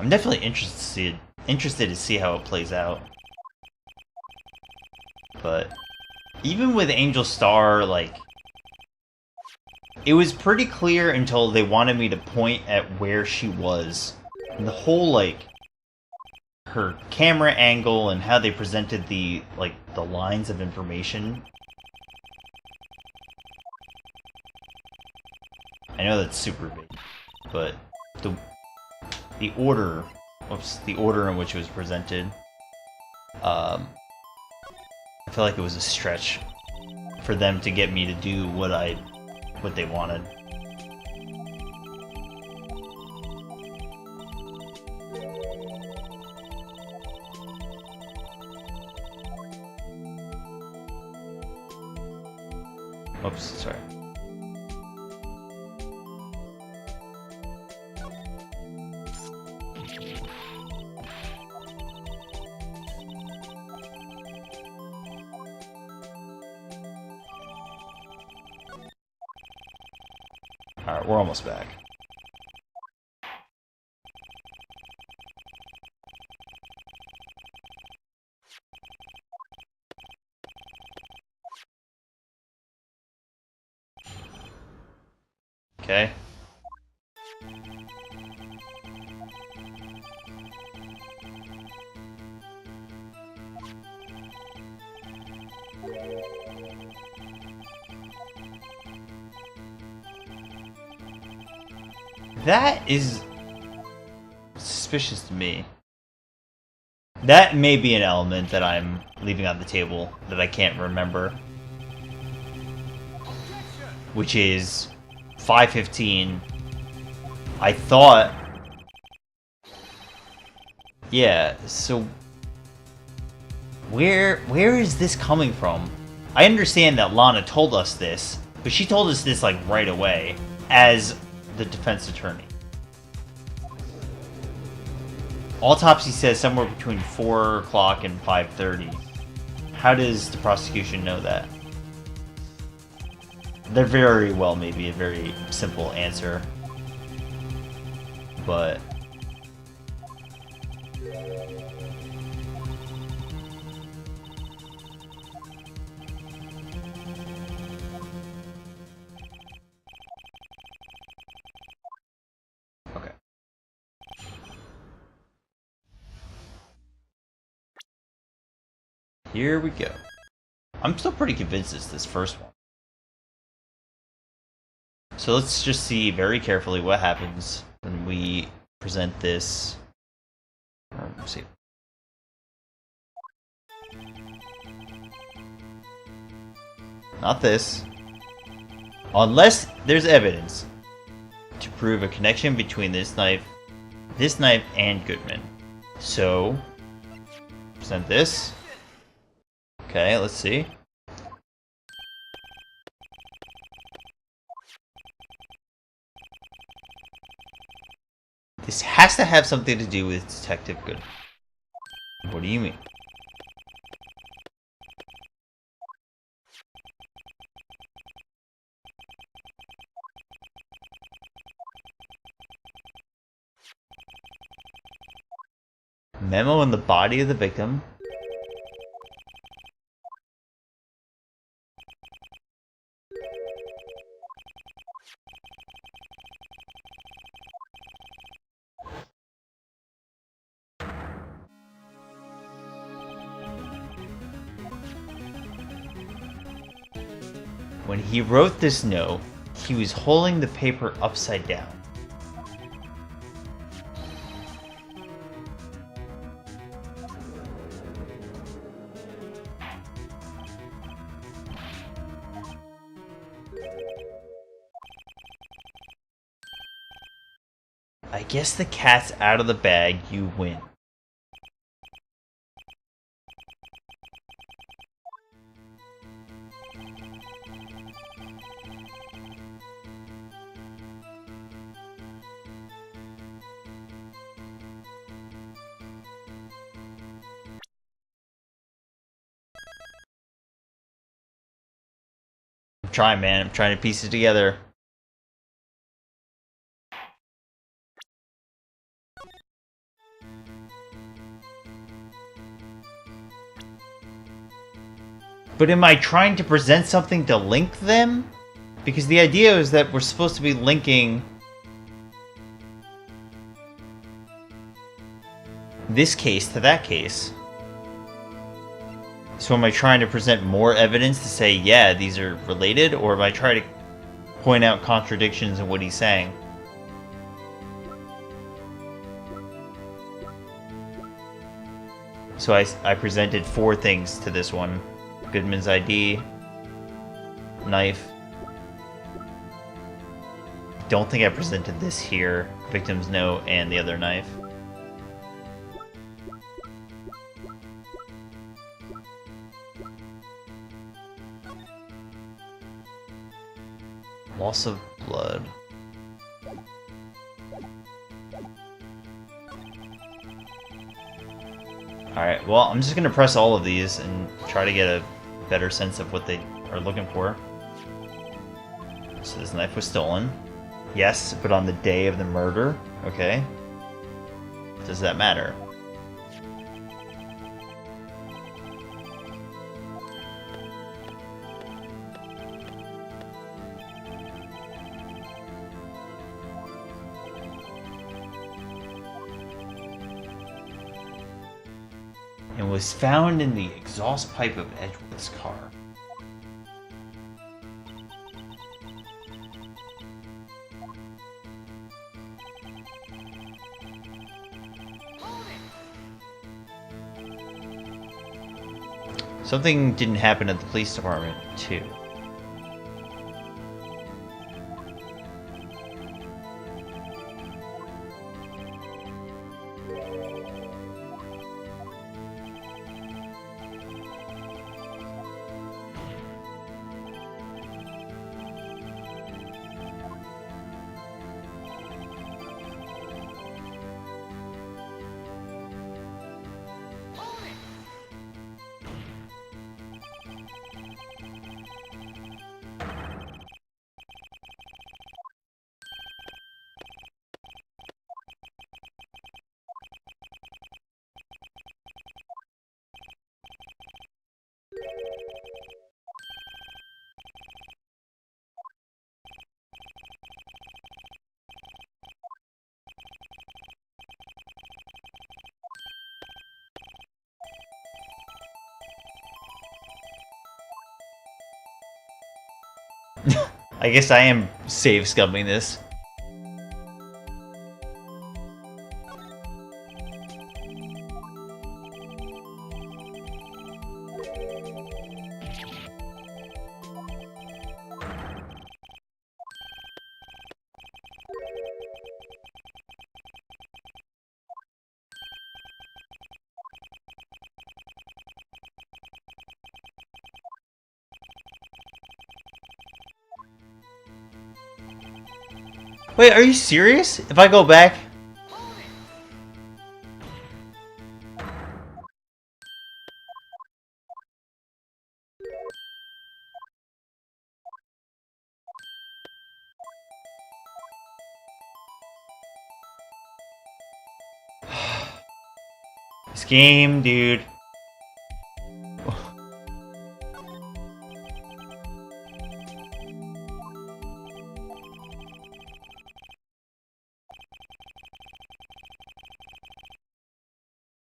I'm definitely interested to see how it plays out. But even with Angel Star, like, it was pretty clear until they wanted me to point at where she was. And the whole, like, her camera angle and how they presented the lines of information. I know that's super big, but the order in which it was presented, I feel like it was a stretch for them to get me to do what they wanted. Oops, sorry. Alright, we're almost back. Okay. That is suspicious to me. That may be an element that I'm leaving on the table that I can't remember. Which is 5:15. I thought... Yeah, so... Where is this coming from? I understand that Lana told us this, but she told us this, like, right away, as the defense attorney. Autopsy says somewhere between 4 o'clock and 5:30. How does the prosecution know that? There very well may be a very simple answer. But... okay. Here we go. I'm still pretty convinced it's this first one. So let's just see very carefully what happens when we present this. Let's see. Not this. Unless there's evidence to prove a connection between this knife and Goodman. So, present this. Okay, let's see. This has to have something to do with Detective Goodman. What do you mean? Memo in the body of the victim. When he wrote this note, he was holding the paper upside down. I guess the cat's out of the bag, you win. I'm trying, man. I'm trying to piece it together. But am I trying to present something to link them? Because the idea is that we're supposed to be linking this case to that case. So am I trying to present more evidence to say, yeah, these are related? Or am I trying to point out contradictions in what he's saying? So I presented 4 things to this one. Goodman's ID, knife. Don't think I presented this here. Victim's note and the other knife. Loss of blood. Alright, well, I'm just gonna press all of these and try to get a better sense of what they are looking for. So this knife was stolen. Yes, but on the day of the murder? Okay. Does that matter? And was found in the exhaust pipe of Edgewood's car. Something didn't happen at the police department, too. I guess I am save scumming this. Wait, are you serious? If I go back... This game, dude.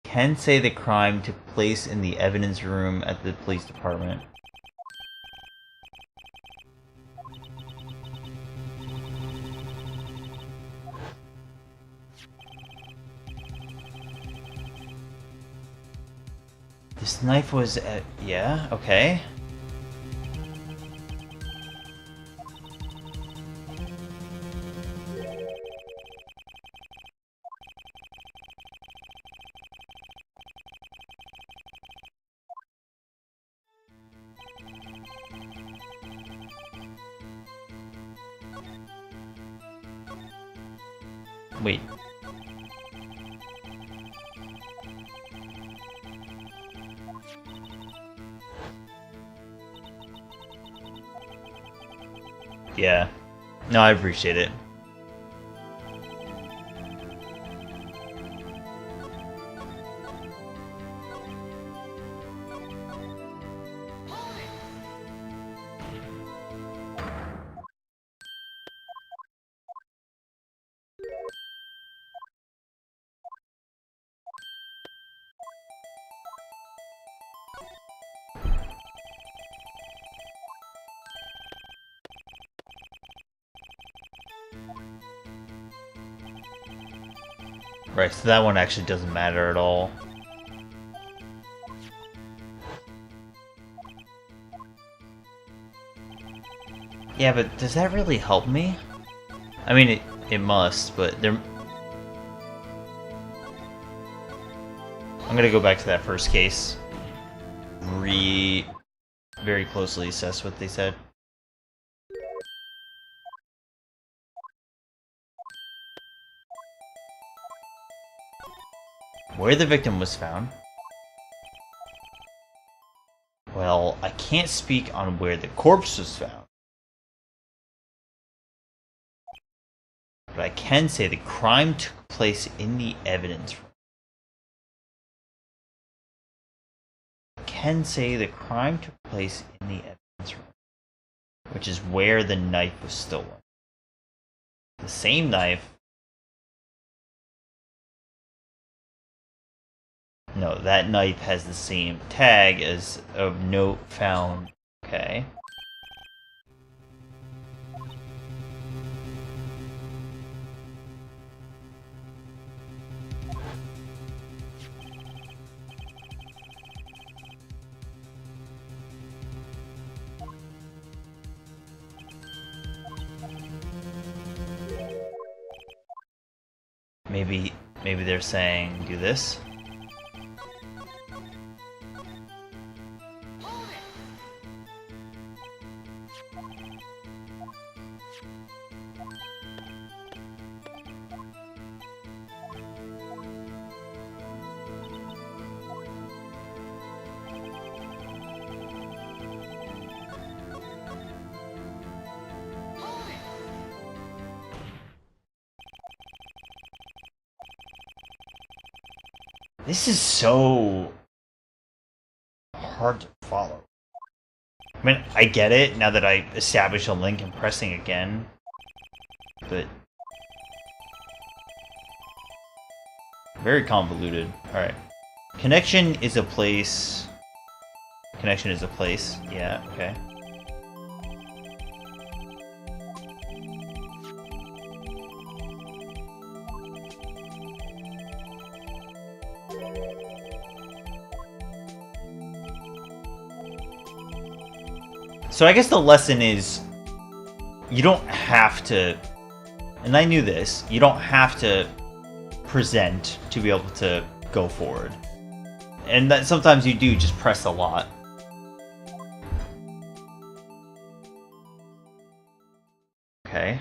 Can say the crime took place in the evidence room at the police department. This knife was at... yeah, okay. Wait. Yeah. No, I appreciate it. Right, so that one actually doesn't matter at all. Yeah, but does that really help me? I mean, it must, but there... I'm gonna go back to that first case. Very closely assess what they said. Where the victim was found. Well, I can't speak on where the corpse was found. But I can say the crime took place in the evidence room. I can say the crime took place in the evidence room, which is where the knife was stolen. The same knife. No, that knife has the same tag as a note found. Okay. Maybe they're saying do this. This is so hard to follow. I mean, I get it now that I established a link and pressing again, but very convoluted. Alright. Connection is a place. Connection is a place. Yeah, okay. So I guess the lesson is, you don't have to, and I knew this, you don't have to present to be able to go forward. And that sometimes you do just press a lot. Okay.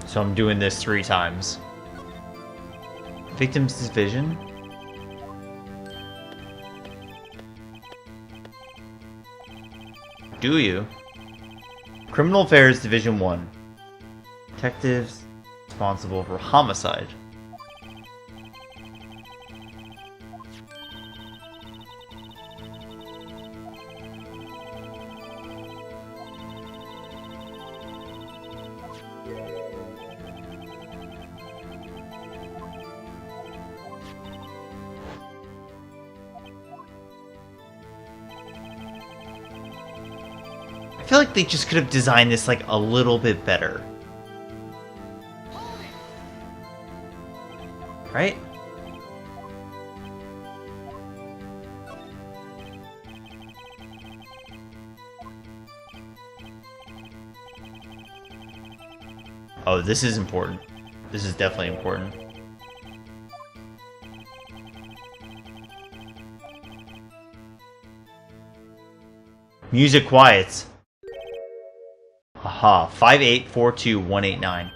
So I'm doing this 3 times. Victim's Division. Do you? Criminal Affairs Division 1. Detectives responsible for homicide. I feel like they just could have designed this like a little bit better. Right? Oh, this is important. This is definitely important. Music quiets. Aha. 5842189.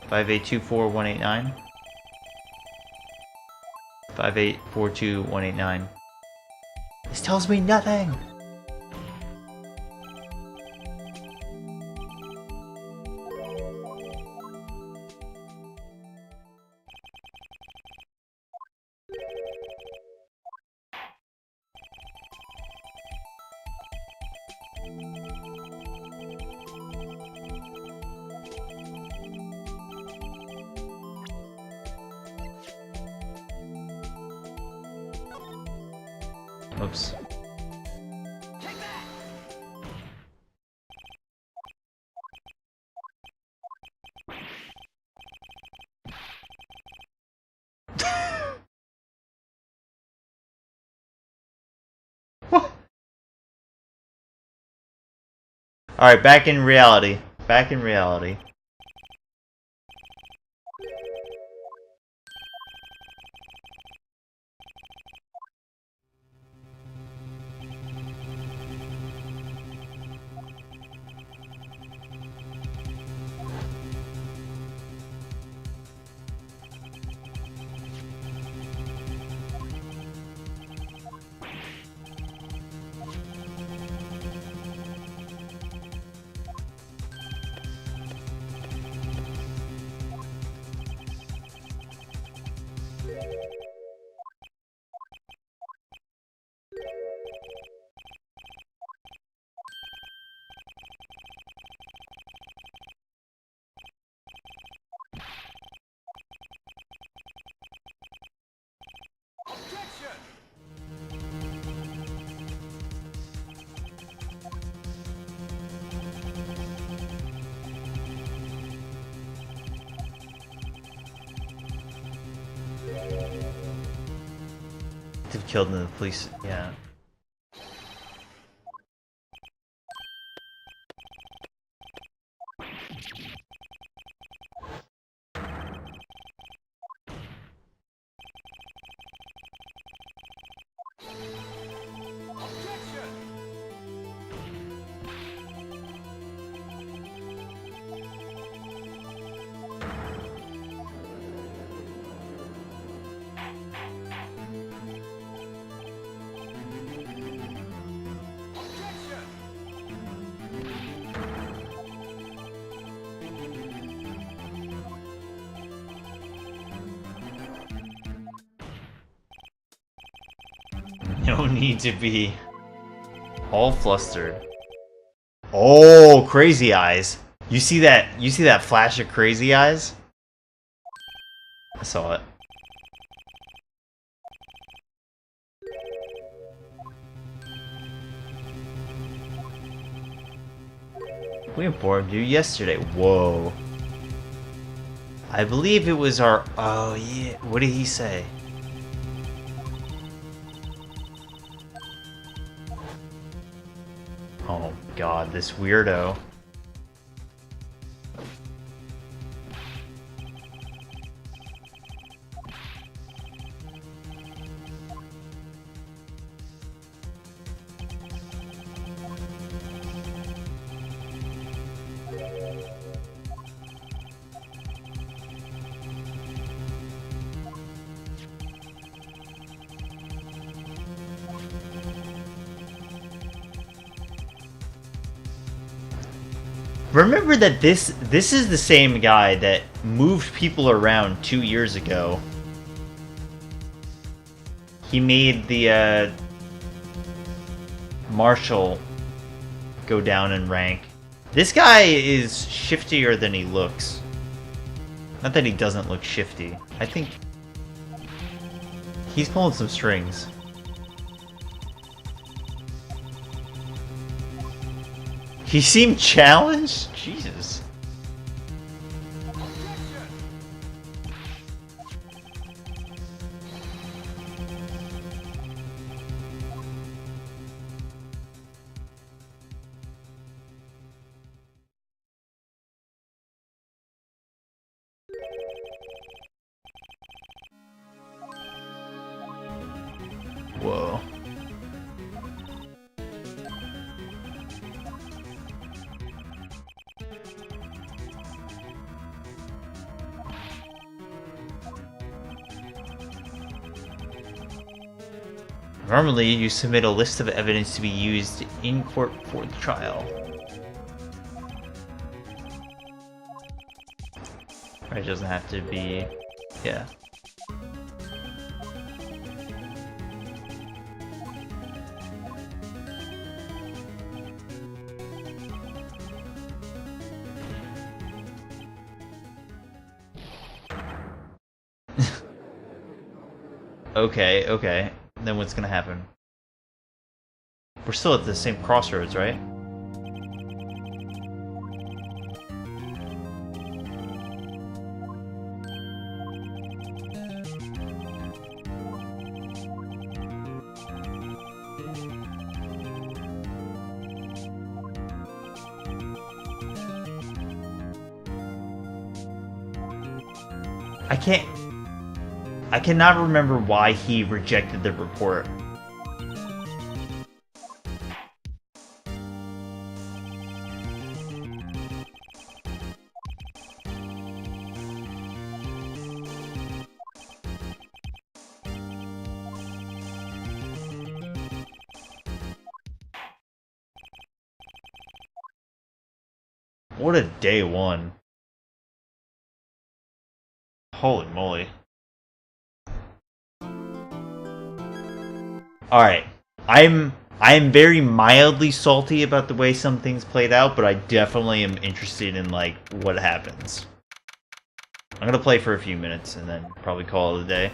Five eight two four one eight nine. 5842189. This tells me nothing. Oops. Alright, back in reality. Back in reality. They've killed in the police. Yeah. No need to be all flustered. Oh, crazy eyes. You see that flash of crazy eyes? I saw it. We informed you yesterday. Whoa. I believe it was our... Oh, yeah. What did he say? Oh, God. This weirdo. Remember that this is the same guy that moved people around 2 years ago. He made the Marshal go down in rank. This guy is shiftier than he looks. Not that he doesn't look shifty. I think he's pulling some strings. He seemed challenged? Jesus. Normally, you submit a list of evidence to be used in court for the trial. It doesn't have to be... yeah. Okay, okay. Then what's gonna happen? We're still at the same crossroads, right? I cannot remember why he rejected the report. What a day one. Holy moly. Alright. I'm very mildly salty about the way some things played out, but I definitely am interested in like what happens. I'm gonna play for a few minutes and then probably call it a day.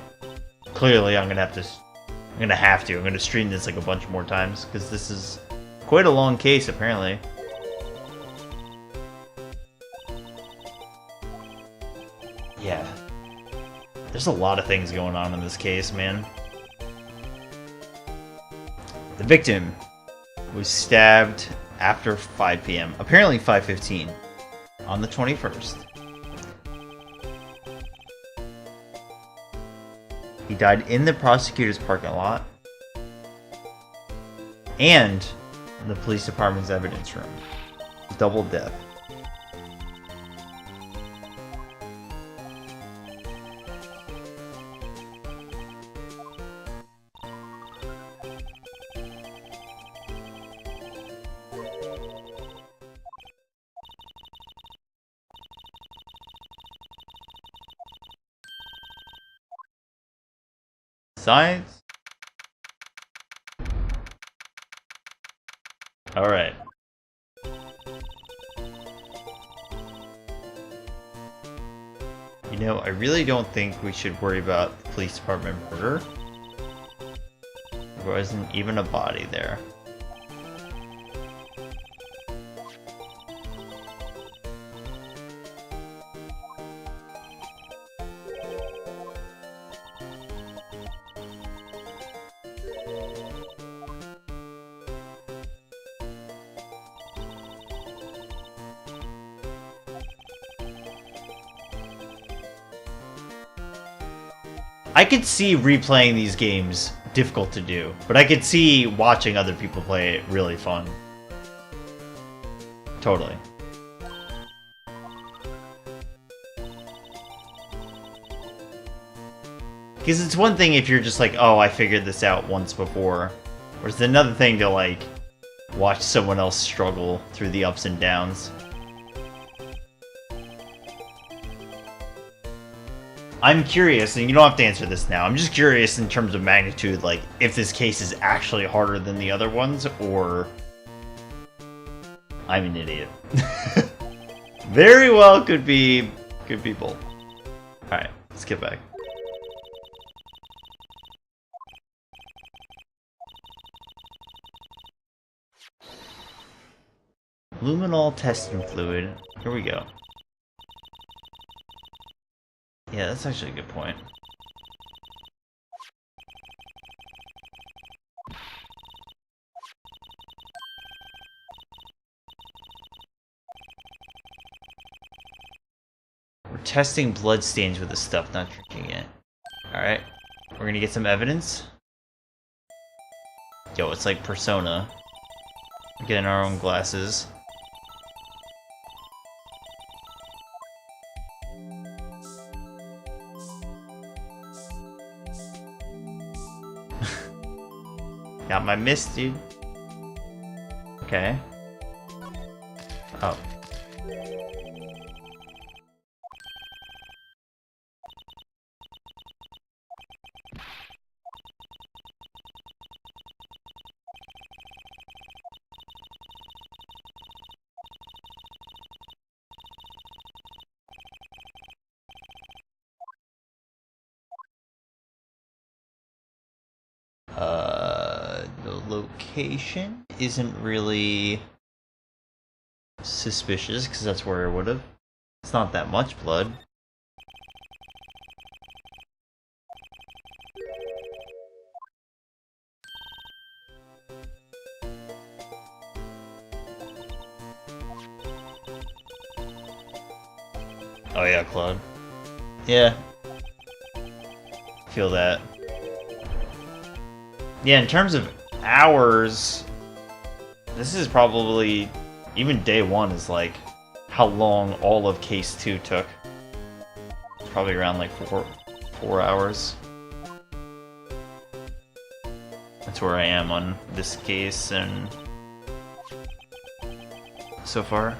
Clearly I'm gonna stream this like a bunch more times, because this is quite a long case apparently. Yeah. There's a lot of things going on in this case, man. The victim was stabbed after 5 p.m., apparently 5:15, on the 21st. He died in the prosecutor's parking lot and in the police department's evidence room. Double death. Science? Alright. You know, I really don't think we should worry about the police department murder. There wasn't even a body there. I could see replaying these games difficult to do, but I could see watching other people play it really fun. Totally. Because it's one thing if you're just like, oh, I figured this out once before. Or it's another thing to like watch someone else struggle through the ups and downs. I'm curious, and you don't have to answer this now, I'm just curious in terms of magnitude, like, if this case is actually harder than the other ones, or I'm an idiot. Very well could be both. Alright, let's get back. Luminol testing fluid. Here we go. Yeah, that's actually a good point. We're testing blood stains with this stuff, not drinking it. Alright, we're gonna get some evidence. Yo, it's like Persona. We're getting our own glasses. Got my mist, dude. Okay. Oh. The location isn't really suspicious, because that's where I would have. It's not that much blood. Oh yeah, Claude. Yeah. Feel that. Yeah, in terms of hours, this is probably, even day one is like how long all of case 2 took. It's probably around like four hours. That's where I am on this case and so far.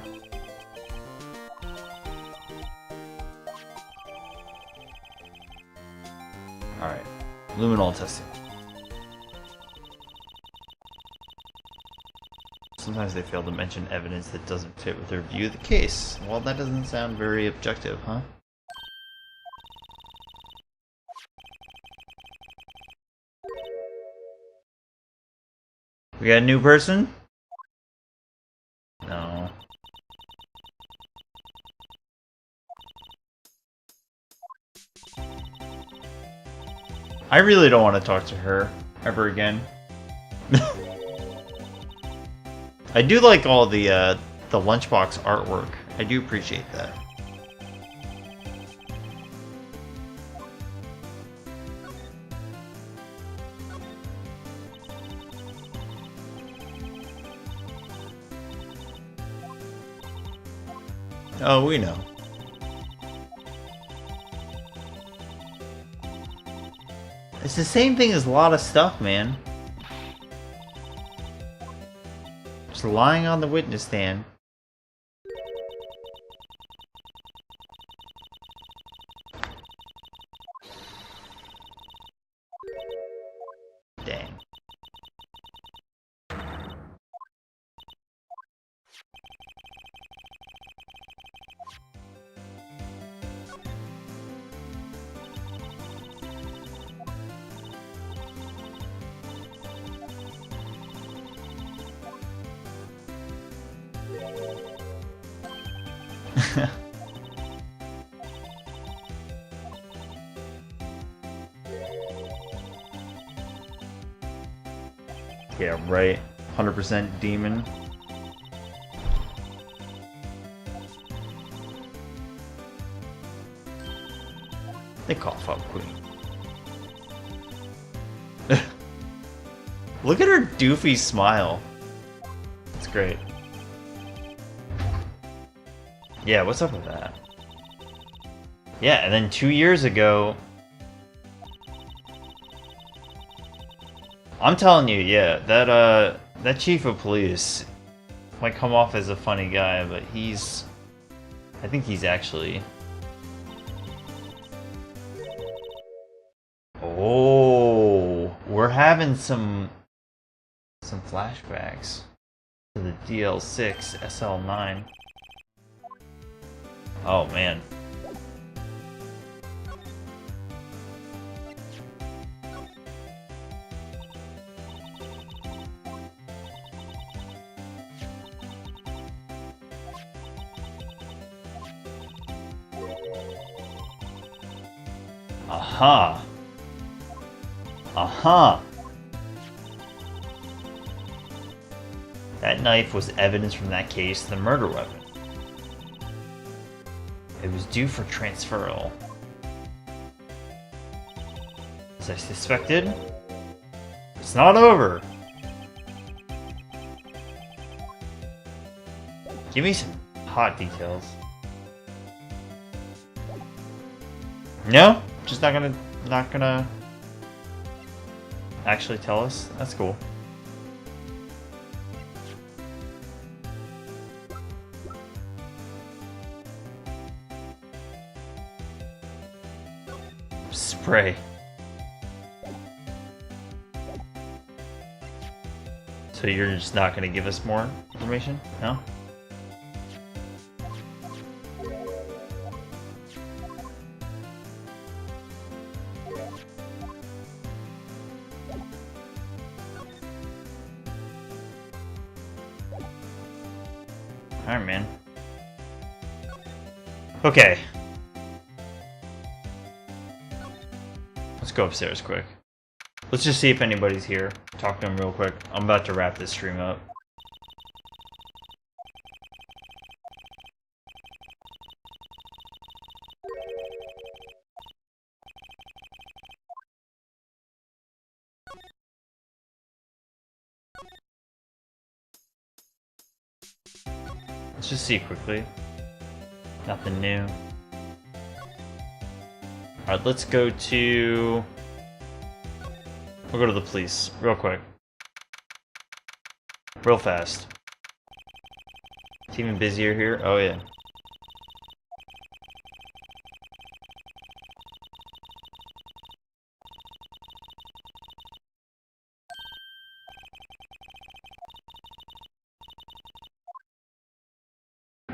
Alright, luminol testing. Sometimes they fail to mention evidence that doesn't fit with their view of the case. Well, that doesn't sound very objective, huh? We got a new person? No. I really don't want to talk to her ever again. I do like all the lunchbox artwork. I do appreciate that. Oh, we know. It's the same thing as a lot of stuff, man. Just lying on the witness stand. Dang. Yeah, right. 100% demon. They cough up Queen. Look at her doofy smile. It's great. Yeah, what's up with that? Yeah, and then 2 years ago... I'm telling you, yeah, that chief of police might come off as a funny guy, but I think he's actually... Oh, we're having some flashbacks to the DL6 SL9. Oh man. Aha. Aha. That knife was evidence from that case, the murder weapon. It was due for transferal. As I suspected, it's not over. Give me some hot details. No? Just not gonna actually tell us? That's cool. Spray. So you're just not going to give us more information? No? Alright, man. Okay. Let's go upstairs quick. Let's just see if anybody's here. Talk to him real quick. I'm about to wrap this stream up. Let's just see quickly. Nothing new. Alright, let's go to... We'll go to the police, real quick. Real fast. It's even busier here. Oh yeah.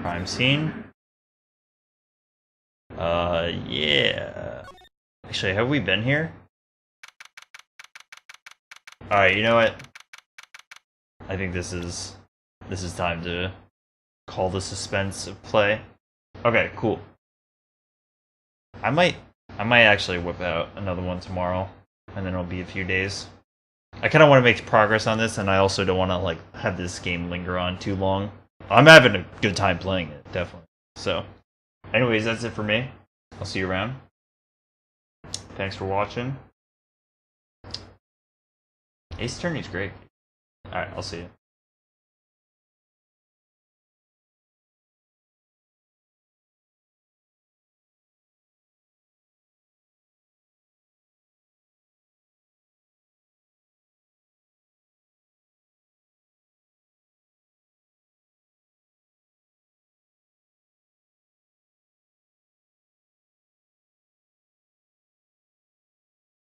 Crime scene. Yeah. Actually, have we been here? Alright, you know what? I think this is time to call the suspense of play. Okay, cool. I might actually whip out another one tomorrow, and then it'll be a few days. I kind of want to make progress on this, and I also don't want to like have this game linger on too long. I'm having a good time playing it, definitely. So, anyways, that's it for me. I'll see you around. Thanks for watching. Ace Attorney's great. Alright, I'll see you.